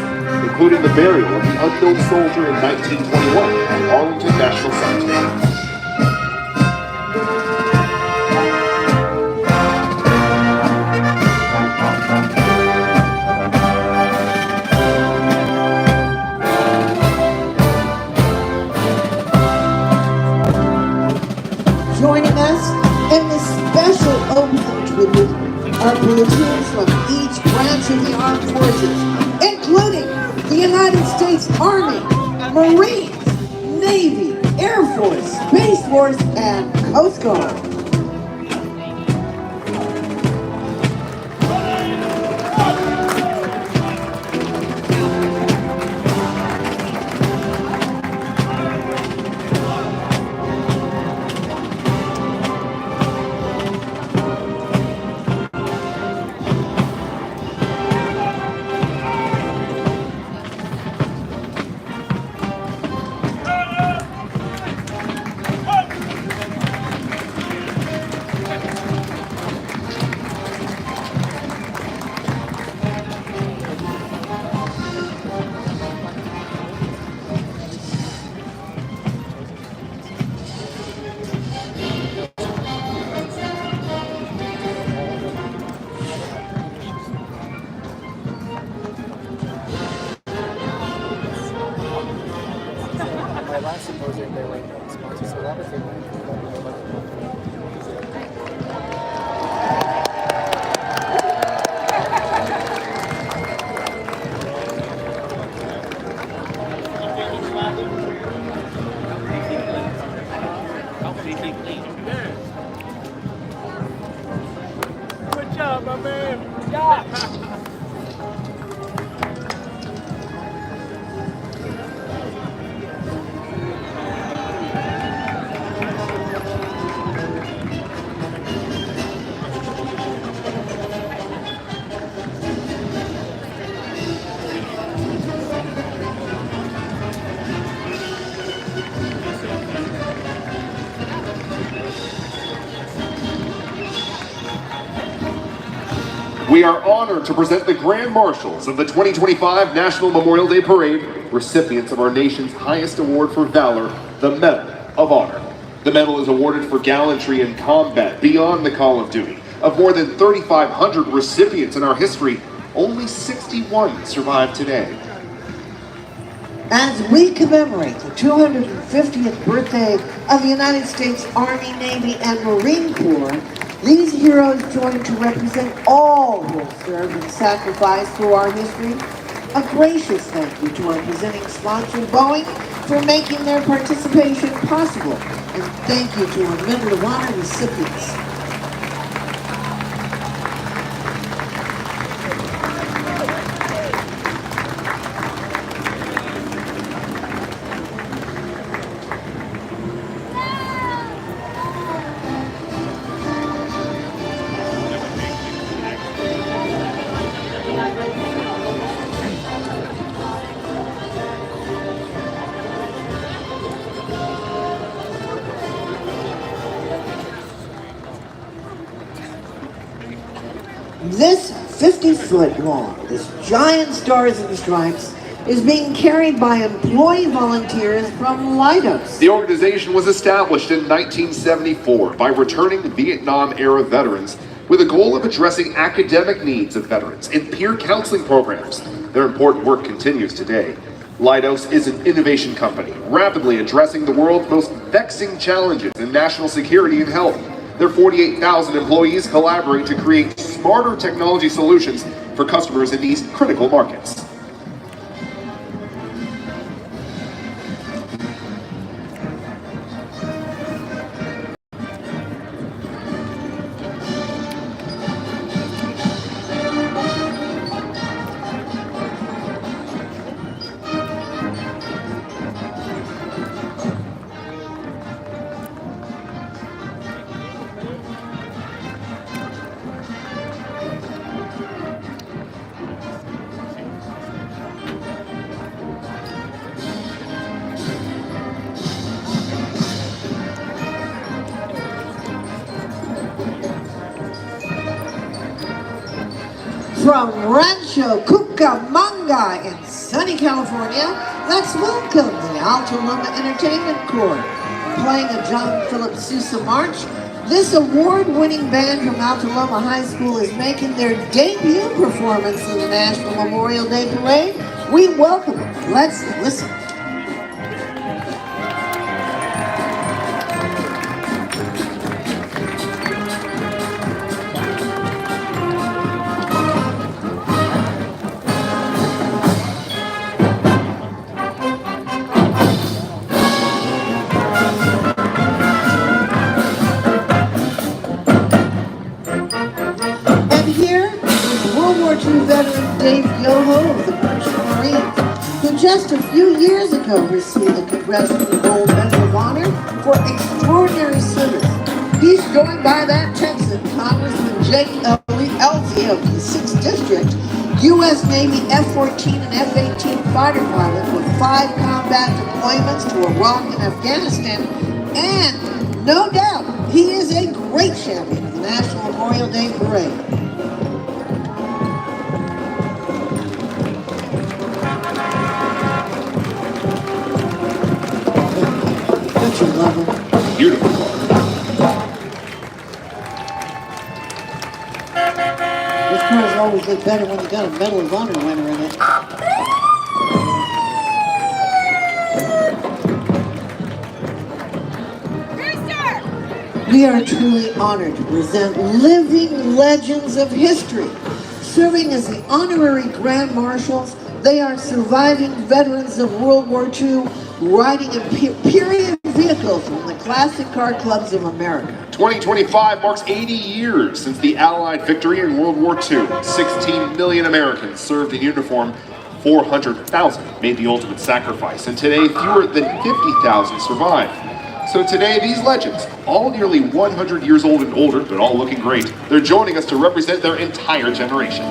including the burial of the unknown soldier in 1921 at Arlington National Cemetery. Joining us in this special opening tribute are platoons from each branch of the armed forces, including the United States Army, Marines, Navy, Air Force, Space Force, and Coast Guard. Good job, my man. Good job. We are honored to present the Grand Marshals of the 2025 National Memorial Day Parade, recipients of our nation's highest award for valor, the Medal of Honor. The medal is awarded for gallantry in combat beyond the call of duty. Of more than 3,500 recipients in our history, only 61 survive today. As we commemorate the 250th birthday of the United States Army, Navy, and Marine Corps, these heroes join to represent all who have served and sacrificed through our history. A gracious thank you to our presenting sponsor, Boeing, for making their participation possible. And thank you to our Medal of Honor recipients. This 50-foot long, this giant Stars and Stripes, is being carried by employee volunteers from Leidos. The organization was established in 1974 by returning Vietnam-era veterans with a goal of addressing academic needs of veterans in peer counseling programs. Their important work continues today. Leidos is an innovation company, rapidly addressing the world's most vexing challenges in national security and health. Their 48,000 employees collaborate to create smarter technology solutions for customers in these critical markets. From Rancho Cucamonga in sunny California, let's welcome the Alta Loma Entertainment Corps. Playing a John Philip Sousa march, this award-winning band from Alta Loma High School is making their debut performance in the National Memorial Day Parade. We welcome them. Let's listen. Veteran Dave Yoho of the Merchant Marines, who just a few years ago received the Congressional Gold Medal of Honor for extraordinary service. He's joined by that Texan, Congressman Jake Elzy of the 6th District, U.S. Navy F-14 and F-18 fighter pilot with 5 combat deployments to Iraq and Afghanistan, and no doubt, he is a great champion of the National Memorial Day Parade. Beautiful. This cars always look better when you got a Medal of Honor winner in it. We are truly honored to present living legends of history. Serving as the honorary Grand Marshals, they are surviving veterans of World War II, riding in period vehicles from the classic car clubs of America. 2025 marks 80 years since the Allied victory in World War II. 16 million Americans served in uniform. 400,000 made the ultimate sacrifice, and today fewer than 50,000 survive. So today, these legends, all nearly 100 years old and older, but all looking great, they're joining us to represent their entire generation.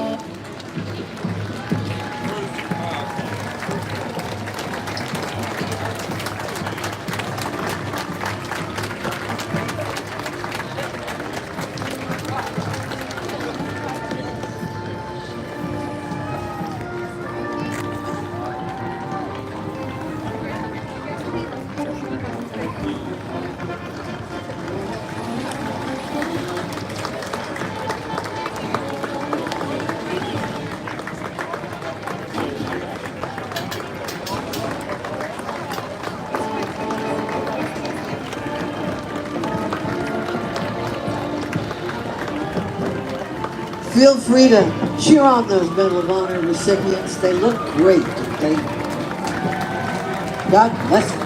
Feel free to cheer on those Medal of Honor recipients. They look great, don't they? God bless them.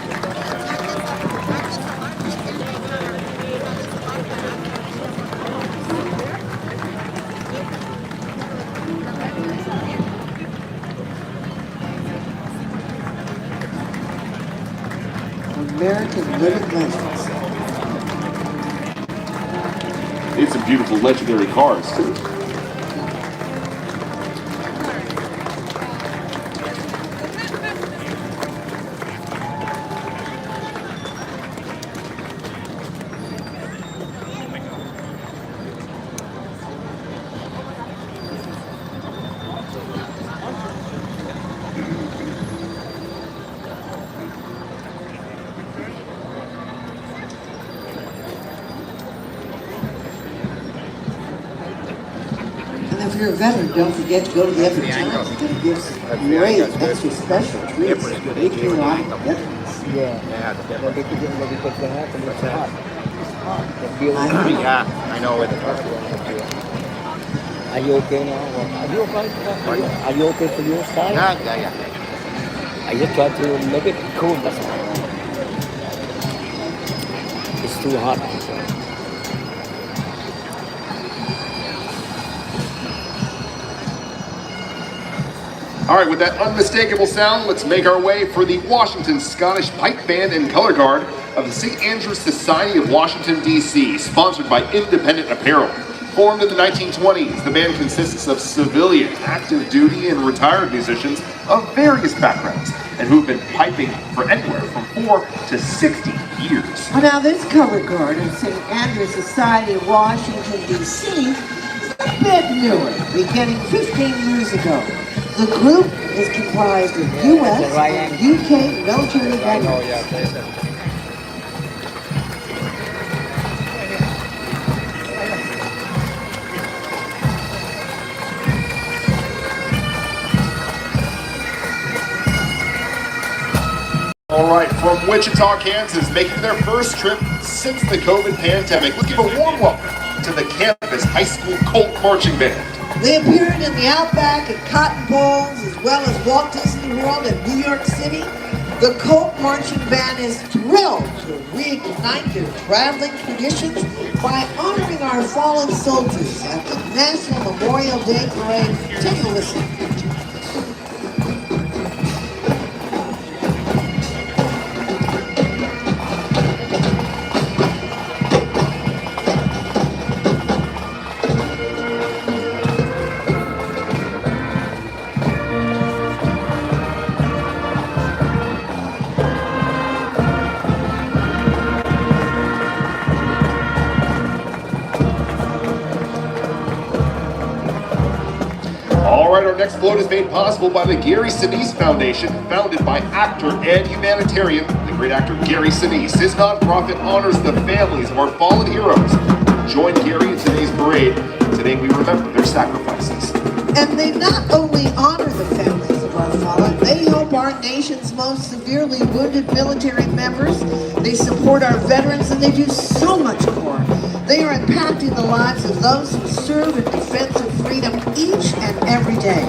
American living legends. It's some beautiful legendary cars, too. And if you're a veteran, don't forget to go to the other time. We're going to give some great extra special treats to patriotic veterans. Yeah, when they put it when they take the hat and it's hot. The feel Yeah, I know it. Are you okay now? Are you okay? Are you okay for your side? Yeah. I just try to make it cool, that's all. It's too hot. All right, with that unmistakable sound, let's make our way for the Washington Scottish Pipe Band and Color Guard of the St. Andrews Society of Washington, D.C., sponsored by Independent Apparel. Formed in the 1920s, the band consists of civilian, active duty, and retired musicians of various backgrounds, and who've been piping for anywhere from 4 to 60 years. Well, now this color guard of St. Andrews Society of Washington, D.C. is a bit newer, beginning 15 years ago. The group is comprised of U.S. and U.K. military veterans. All right, from Wichita, Kansas, making their first trip since the COVID pandemic. Let's give a warm welcome to the Campus High School Colt Marching Band. They appeared in the Outback and Cotton Bowls, as well as Walt Disney World in New York City. The Colt Marching Band is thrilled to reignite their traveling traditions by honoring our fallen soldiers at the National Memorial Day Parade. Take a listen. All right, our next float is made possible by the Gary Sinise Foundation, founded by actor and humanitarian, the great actor Gary Sinise. His nonprofit honors the families of our fallen heroes. Join Gary in today's parade. Today we remember their sacrifices. And they not only honor the families of our fallen, they help our our nation's most severely wounded military members. They support our veterans, and they do so much more. They are impacting the lives of those who serve in defense of freedom each and every day.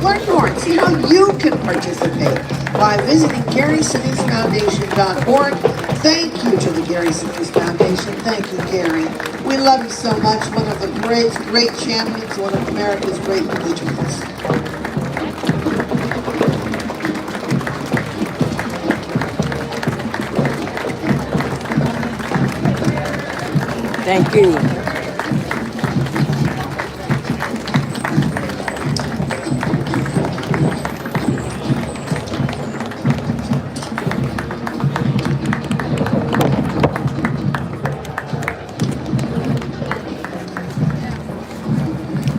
Learn more and see how you can participate by visiting GarySinise-Foundation.org. Thank you to the Gary Sinise Foundation. Thank you, Gary. We love you so much. One of the great champions, one of America's great individuals. Thank you.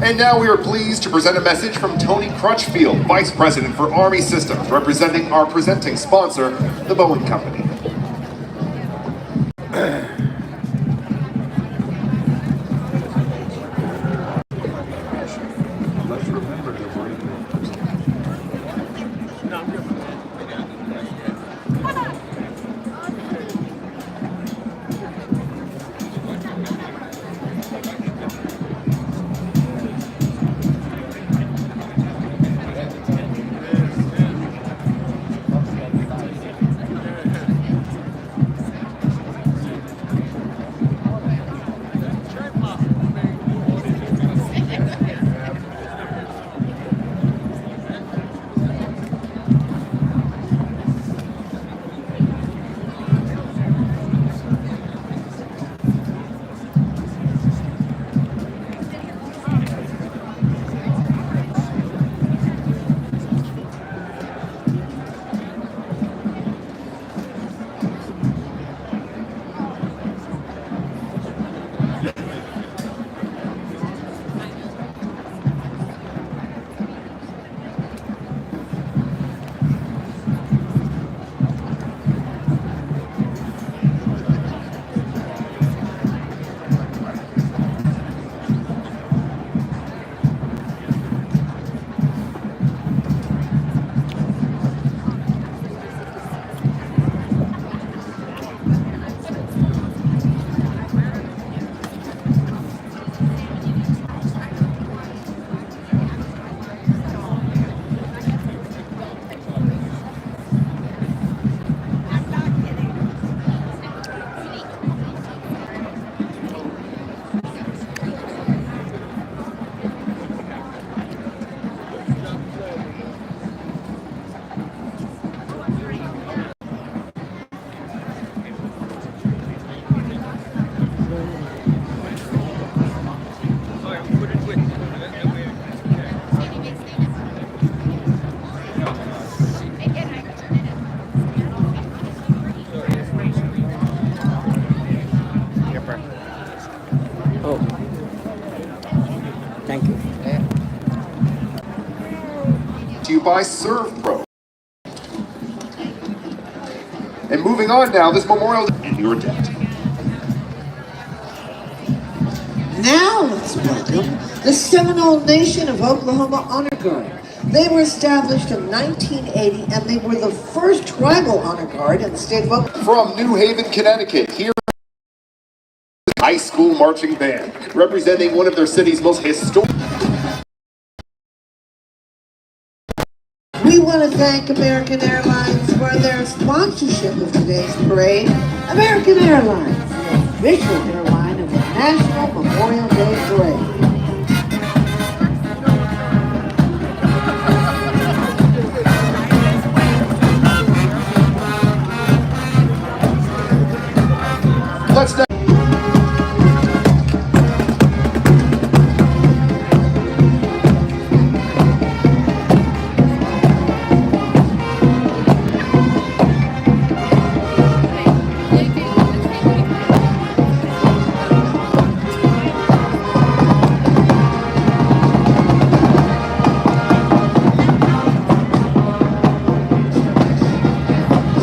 And now we are pleased to present a message from Tony Crutchfield, Vice President for Army Systems, representing our presenting sponsor, the Boeing Company. Oh, thank you. To you by ServPro. And moving on now, this memorial in your debt. Now let's welcome the Seminole Nation of Oklahoma Honor Guard. They were established in 1980, and they were the first tribal honor guard in the state of Oklahoma. From New Haven, Connecticut, here high school marching band, representing one of their city's most historic. We want to thank American Airlines for their sponsorship of today's parade. American Airlines, the official airline of the National Memorial Day Parade. Let's now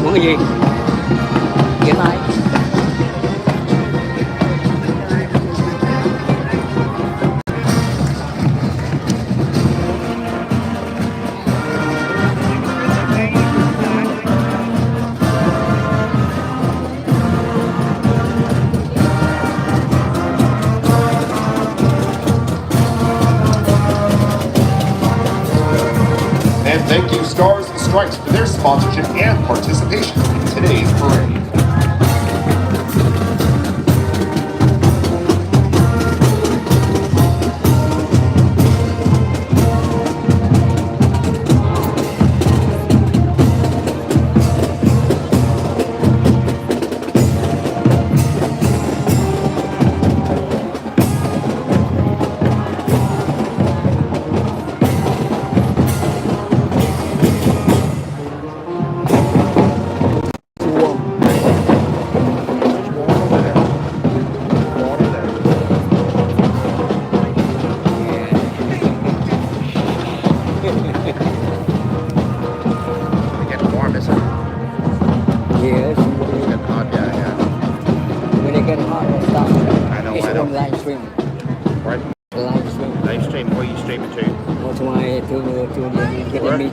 Muốn cái gì? Kiếm ai? Thank you, Stars and Stripes, for their sponsorship and participation in today's parade.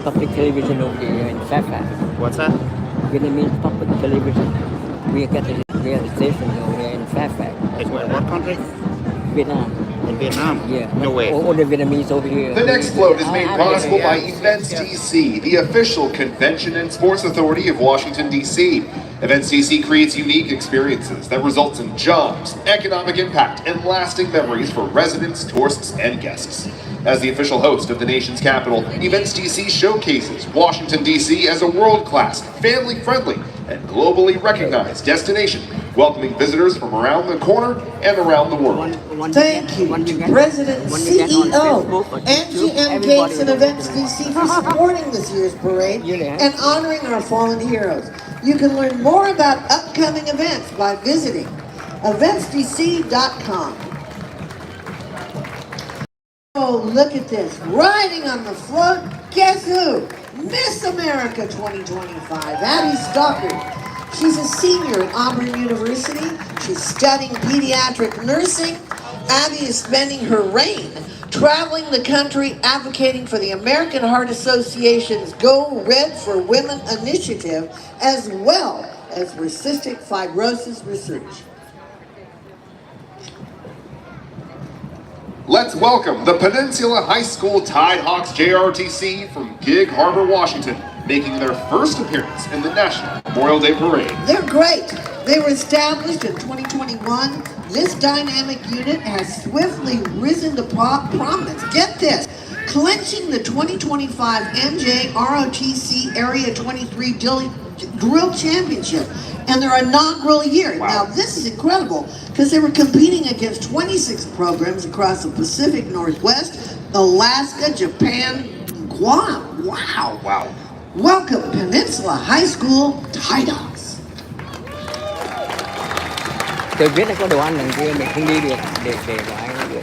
Public television over there in Fairfax. What's that? Vietnamese public television. We got the station over there in Fairfax. In what country? Vietnam. In Vietnam? Yeah. No way. All the Vietnamese over here. The next float is made possible by Events DC, the official convention and sports authority of Washington, D.C. Events DC creates unique experiences that results in jobs, economic impact, and lasting memories for residents, tourists, and guests. As the official host of the nation's capital, Events DC showcases Washington, D.C. as a world-class, family-friendly, and globally recognized destination, welcoming visitors from around the corner and around the world. Thank you to President and CEO MGM Gates and Events DC for supporting this year's parade and honoring our fallen heroes. You can learn more about upcoming events by visiting eventsdc.com. Oh, look at this. Riding on the float, guess who? Miss America 2025, Abby Stockard. She's a senior at Auburn University. She's studying pediatric nursing. Abby is spending her reign traveling the country advocating for the American Heart Association's Go Red for Women initiative, as well as for cystic fibrosis research. Let's welcome the Peninsula High School Tide Hawks JROTC from Gig Harbor, Washington, making their first appearance in the National Memorial Day Parade. They're great. They were established in 2021. This dynamic unit has swiftly risen to prominence. Get this, clinching the 2025 NJROTC Area 23 Drill Championship in their inaugural year. Wow. Now this is incredible because they were competing against 26 programs across the Pacific Northwest, Alaska, Japan, and Guam. Wow. Wow. Welcome Peninsula High School Tide Hawks. Tôi biết là có đồ ăn đằng kia mình không đi được để vào ăn được.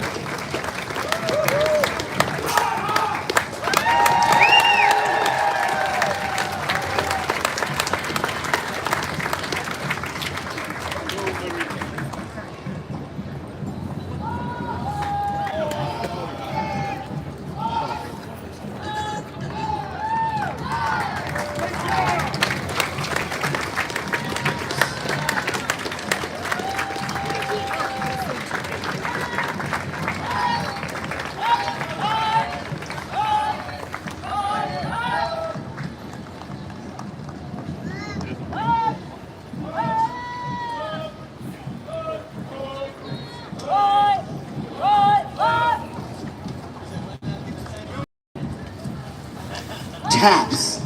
TAPS,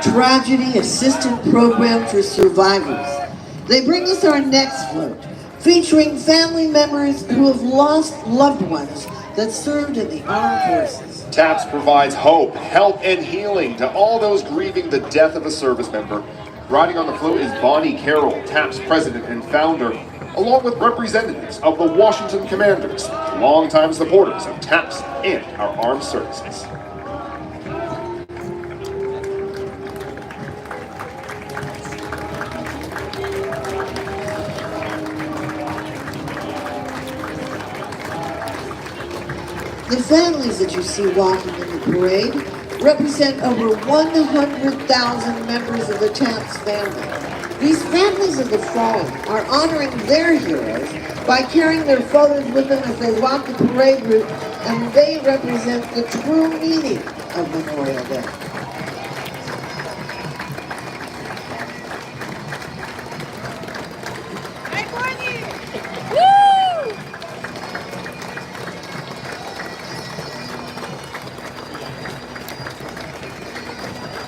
Tragedy Assistant Program for Survivors. They bring us our next float, featuring family members who have lost loved ones that served in the armed forces. TAPS provides hope, help, and healing to all those grieving the death of a service member. Riding on the float is Bonnie Carroll, TAPS president and founder, along with representatives of the Washington Commanders, longtime supporters of TAPS and our armed services. The families that you see walking in the parade represent over 100,000 members of the TAPS family. These families of the fallen are honoring their heroes by carrying their photos with them as they walk the parade route, and they represent the true meaning of Memorial Day.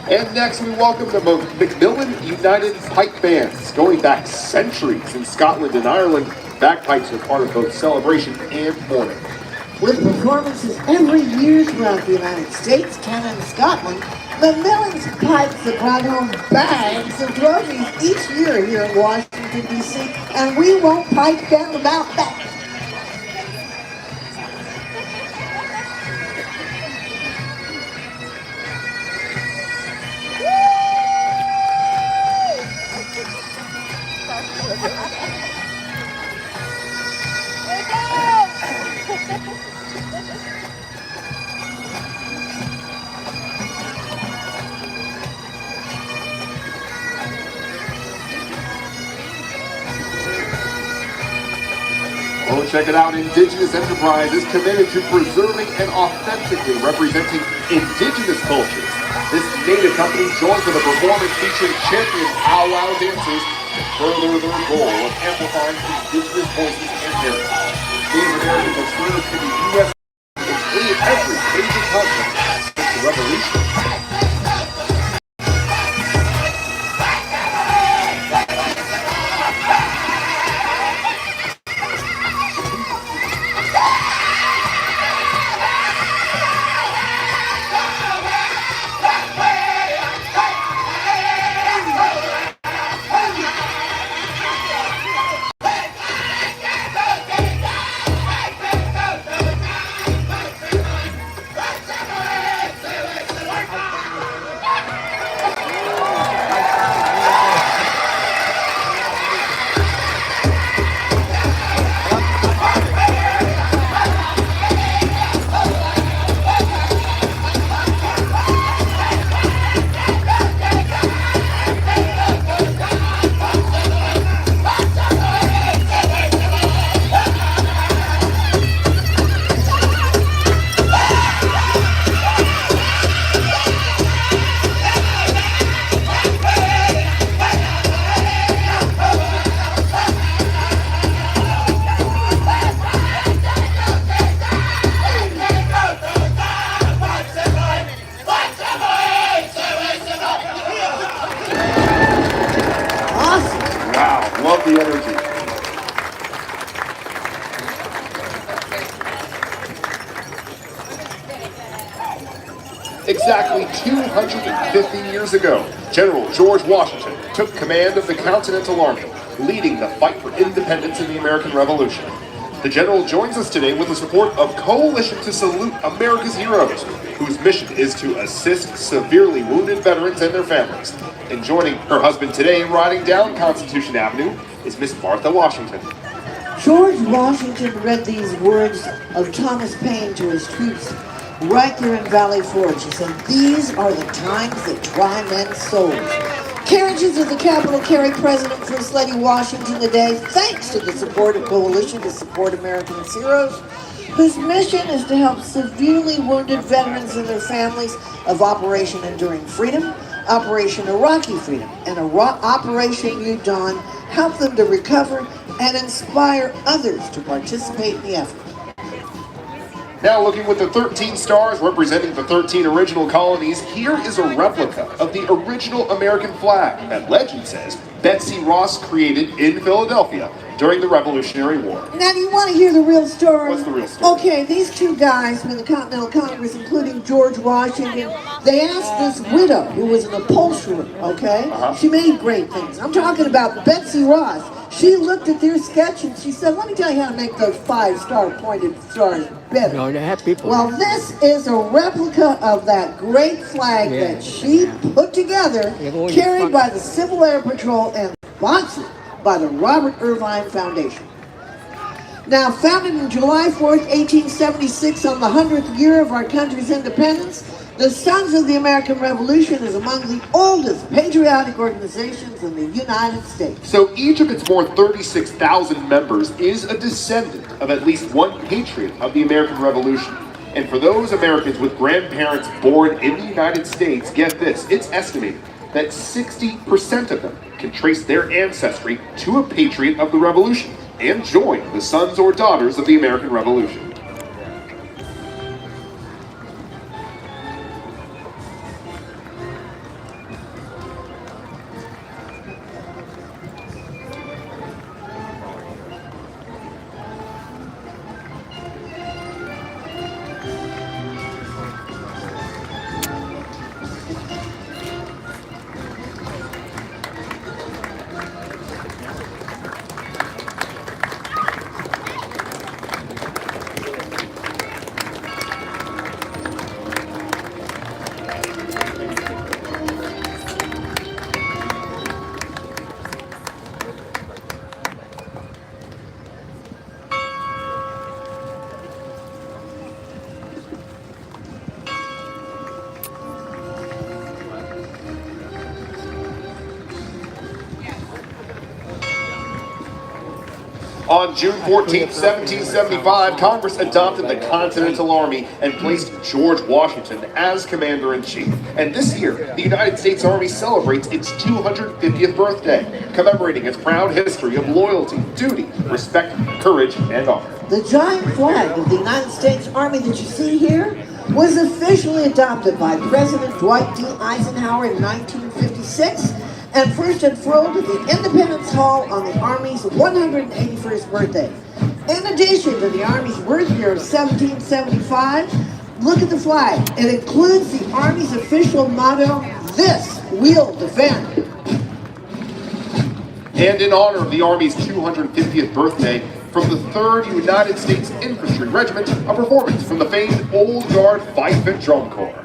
And next we welcome the Macmillan United Pipe Bands. Going back centuries in Scotland and Ireland, bagpipes are part of both celebration and mourning. With performances every year throughout the United States, Canada, and Scotland, Macmillan's pipes have brought home bags of trophies each year here in Washington, D.C., and we won't pipe down about that. Oh, check it out. Indigenous Enterprise is committed to preserving and authentically representing indigenous cultures. This native company joins with a performance featuring champion powwow dancers to further their goal of amplifying indigenous voices and heritage. Native Americans have served in the U.S. in every major conflict since the Revolution. Love the energy. Exactly 250 years ago, General George Washington took command of the Continental Army, leading the fight for independence in the American Revolution. The general joins us today with the support of Coalition to Salute America's Heroes, whose mission is to assist severely wounded veterans and their families. And joining her husband today, riding down Constitution Avenue, is Miss Martha Washington. George Washington read these words of Thomas Paine to his troops right there in Valley Forge. He said, "These are the times that try men's souls." Carriages of the Capitol carry President First Lady Washington today, thanks to the support of Coalition to Support America's Heroes, whose mission is to help severely wounded veterans and their families of Operation Enduring Freedom, Operation Iraqi Freedom, and Operation New Dawn, help them to recover and inspire others to participate in the effort. Now looking with the 13 stars representing the 13 original colonies, here is a replica of the original American flag that legend says Betsy Ross created in Philadelphia during the Revolutionary War. Now, do you want to hear the real story? What's the real story? Okay, these two guys from the Continental Congress, including George Washington, they asked this widow, who was an upholsterer, okay? She made great things. I'm talking about Betsy Ross. She looked at their sketch and she said, "Let me tell you how to make those 5-star pointed stars better." No, they have people. Well, this is a replica of that great flag that she put together, carried by the Civil Air Patrol and sponsored by the Robert Irvine Foundation. Now, founded in July 4th, 1876, on the 100th year of our country's independence, the Sons of the American Revolution is among the oldest patriotic organizations in the United States. So each of its more 36,000 members is a descendant of at least one patriot of the American Revolution. And for those Americans with grandparents born in the United States, get this, it's estimated that 60% of them can trace their ancestry to a patriot of the Revolution and join the sons or daughters of the American Revolution. On June 14, 1775, Congress adopted the Continental Army and placed George Washington as Commander-in-Chief. And this year, the United States Army celebrates its 250th birthday, commemorating its proud history of loyalty, duty, respect, courage, and honor. The giant flag of the United States Army that you see here was officially adopted by President Dwight D. Eisenhower in 1956 and first unfurled at the Independence Hall on the Army's 181st birthday. In addition to the Army's birth year of 1775, look at the flag. It includes the Army's official motto, "This we'll defend." And in honor of the Army's 250th birthday, from the 3rd United States Infantry Regiment, a performance from the famed Old Guard Fife and Drum Corps.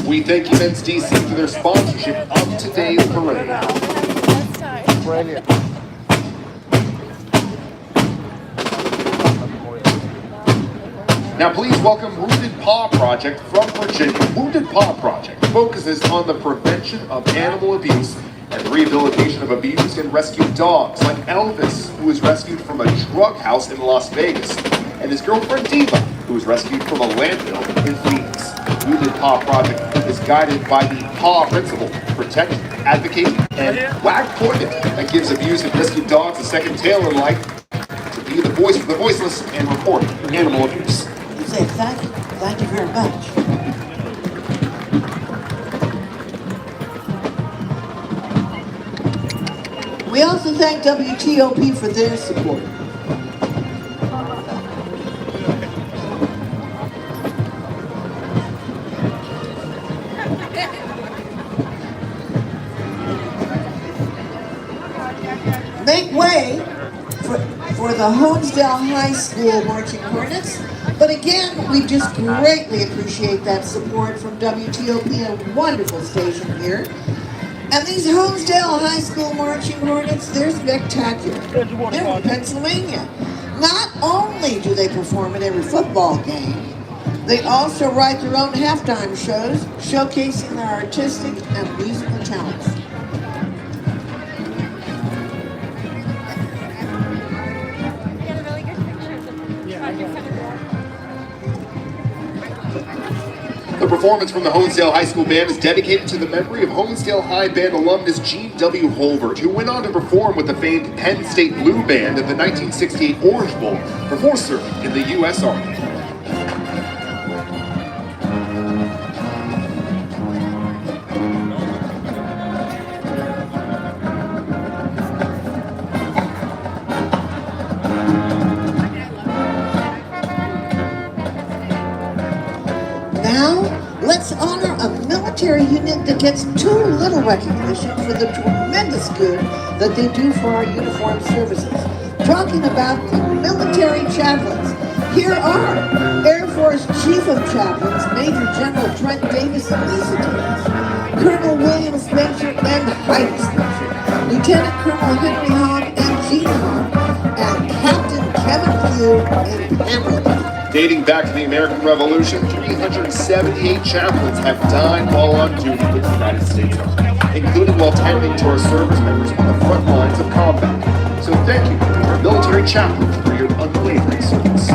We thank Events DC for their sponsorship of today's parade. Brilliant. Now please welcome Wounded Paw Project from Virginia. Wounded Paw Project focuses on the prevention of animal abuse and the rehabilitation of abused and rescued dogs, like Elvis, who was rescued from a drug house in Las Vegas, and his girlfriend Diva, who was rescued from a landfill in Phoenix. Wounded Paw Project is guided by the PAW principle: protect, advocate, and wag pointed, that gives abused and rescued dogs a second tail in life to be the voice for the voiceless and report animal abuse. You say thank you. Thank you very much. We also thank WTOP for their support. Make way for the Honesdale High School Marching Hornets. But again, we just greatly appreciate that support from WTOP, a wonderful station here. And these Honesdale High School Marching Hornets, they're spectacular. They're from Pennsylvania. Not only do they perform at every football game, they also write their own halftime shows, showcasing their artistic and musical talents. The performance from the Honesdale High School Band is dedicated to the memory of Honesdale High Band alumnus Gene W. Holbert, who went on to perform with the famed Penn State Blue Band at the 1968 Orange Bowl before serving in the U.S. Army. Let's honor a military unit that gets too little recognition for the tremendous good that they do for our uniformed services. Talking about the military chaplains. Here are Air Force Chief of Chaplains, Major General Trent Davis and Lisa Davis, Colonel William Spencer and Heidi Spencer, Lieutenant Colonel Henry Hogg and Gene Hogg, and Captain Kevin Pugh and Pamela. Dating back to the American Revolution, 378 chaplains have died while on duty with the United States Army, including while tending to our service members on the front lines of combat. So thank you to our military chaplains for your unwavering service.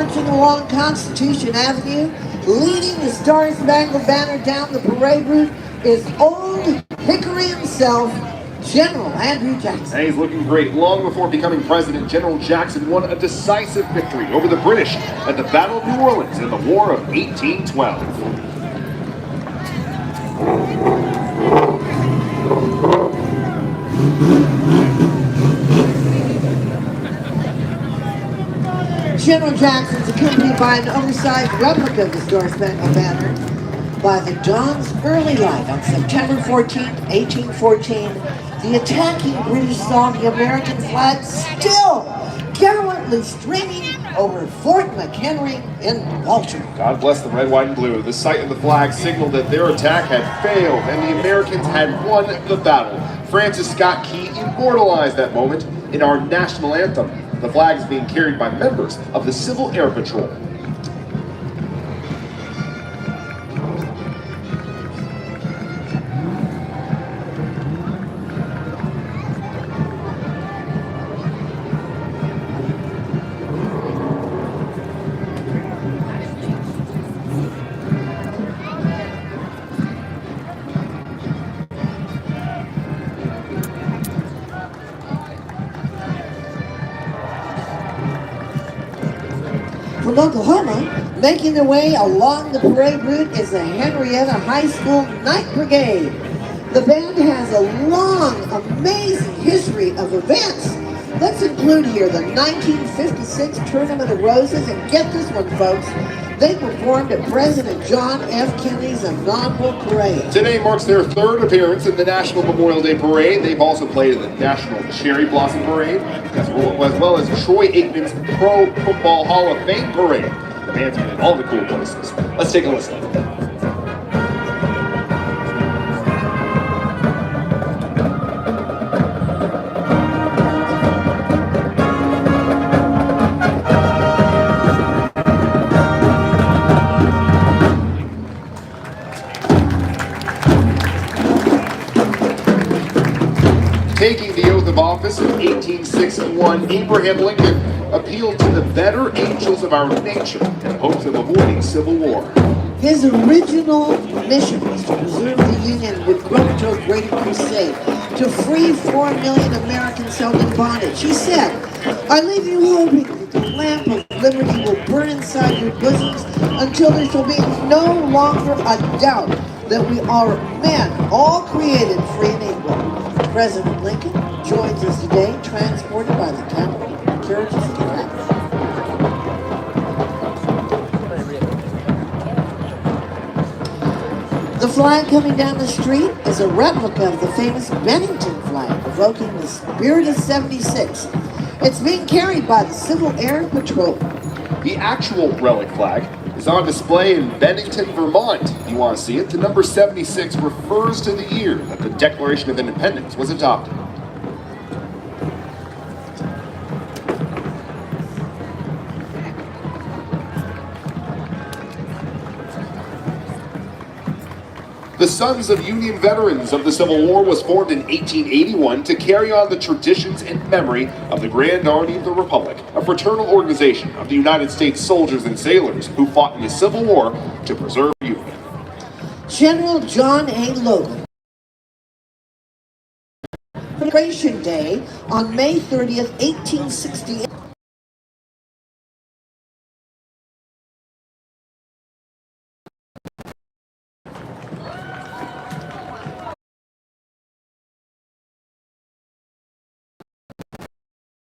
marching along Constitution Avenue, leading the Star-Spangled Banner down the parade route, is Old Hickory himself, General Andrew Jackson. And he's looking great. Long before becoming president, General Jackson won a decisive victory over the British at the Battle of New Orleans in the War of 1812. General Jackson is accompanied by an oversized replica of the Star-Spangled Banner by the dawn's early light on September 14, 1814. The attacking British saw the American flag still gallantly streaming over Fort McHenry in Baltimore. God bless the red, white, and blue. The sight of the flag signaled that their attack had failed and the Americans had won the battle. Francis Scott Key immortalized that moment in our national anthem. The flag is being carried by members of the Civil Air Patrol. From Oklahoma, making their way along the parade route is the Henrietta High School Night Brigade. The band has a long, amazing history of events. Let's include here the 1956 Tournament of Roses, and get this one, folks, they performed at President John F. Kennedy's inaugural parade. Today marks their third appearance in the National Memorial Day Parade. They've also played in the National Cherry Blossom Parade, as well as Troy Aikman's Pro Football Hall of Fame Parade. The band's been in all the cool places. Let's take a listen. Taking the oath of office in 1861, Abraham Lincoln appealed to the better angels of our nature in hopes of avoiding civil war. His original mission was to preserve the Union would grow into a great crusade to free 4 million Americans held in bondage. He said, "I leave you hoping that the lamp of liberty will burn inside your bosoms until there shall be no longer a doubt that we are men, all created free and equal." President Lincoln joins us today, transported by the Capitol carriages to the Capitol. The flag coming down the street is a replica of the famous Bennington flag, evoking the spirit of '76. It's being carried by the Civil Air Patrol. The actual relic flag is on display in Bennington, Vermont. You want to see it? The number 76 refers to the year that the Declaration of Independence was adopted. The Sons of Union Veterans of the Civil War was formed in 1881 to carry on the traditions and memory of the Grand Army of the Republic, a fraternal organization of the United States soldiers and sailors who fought in the Civil War to preserve Union. General John A. Logan. Celebration Day on May 30th, 1868.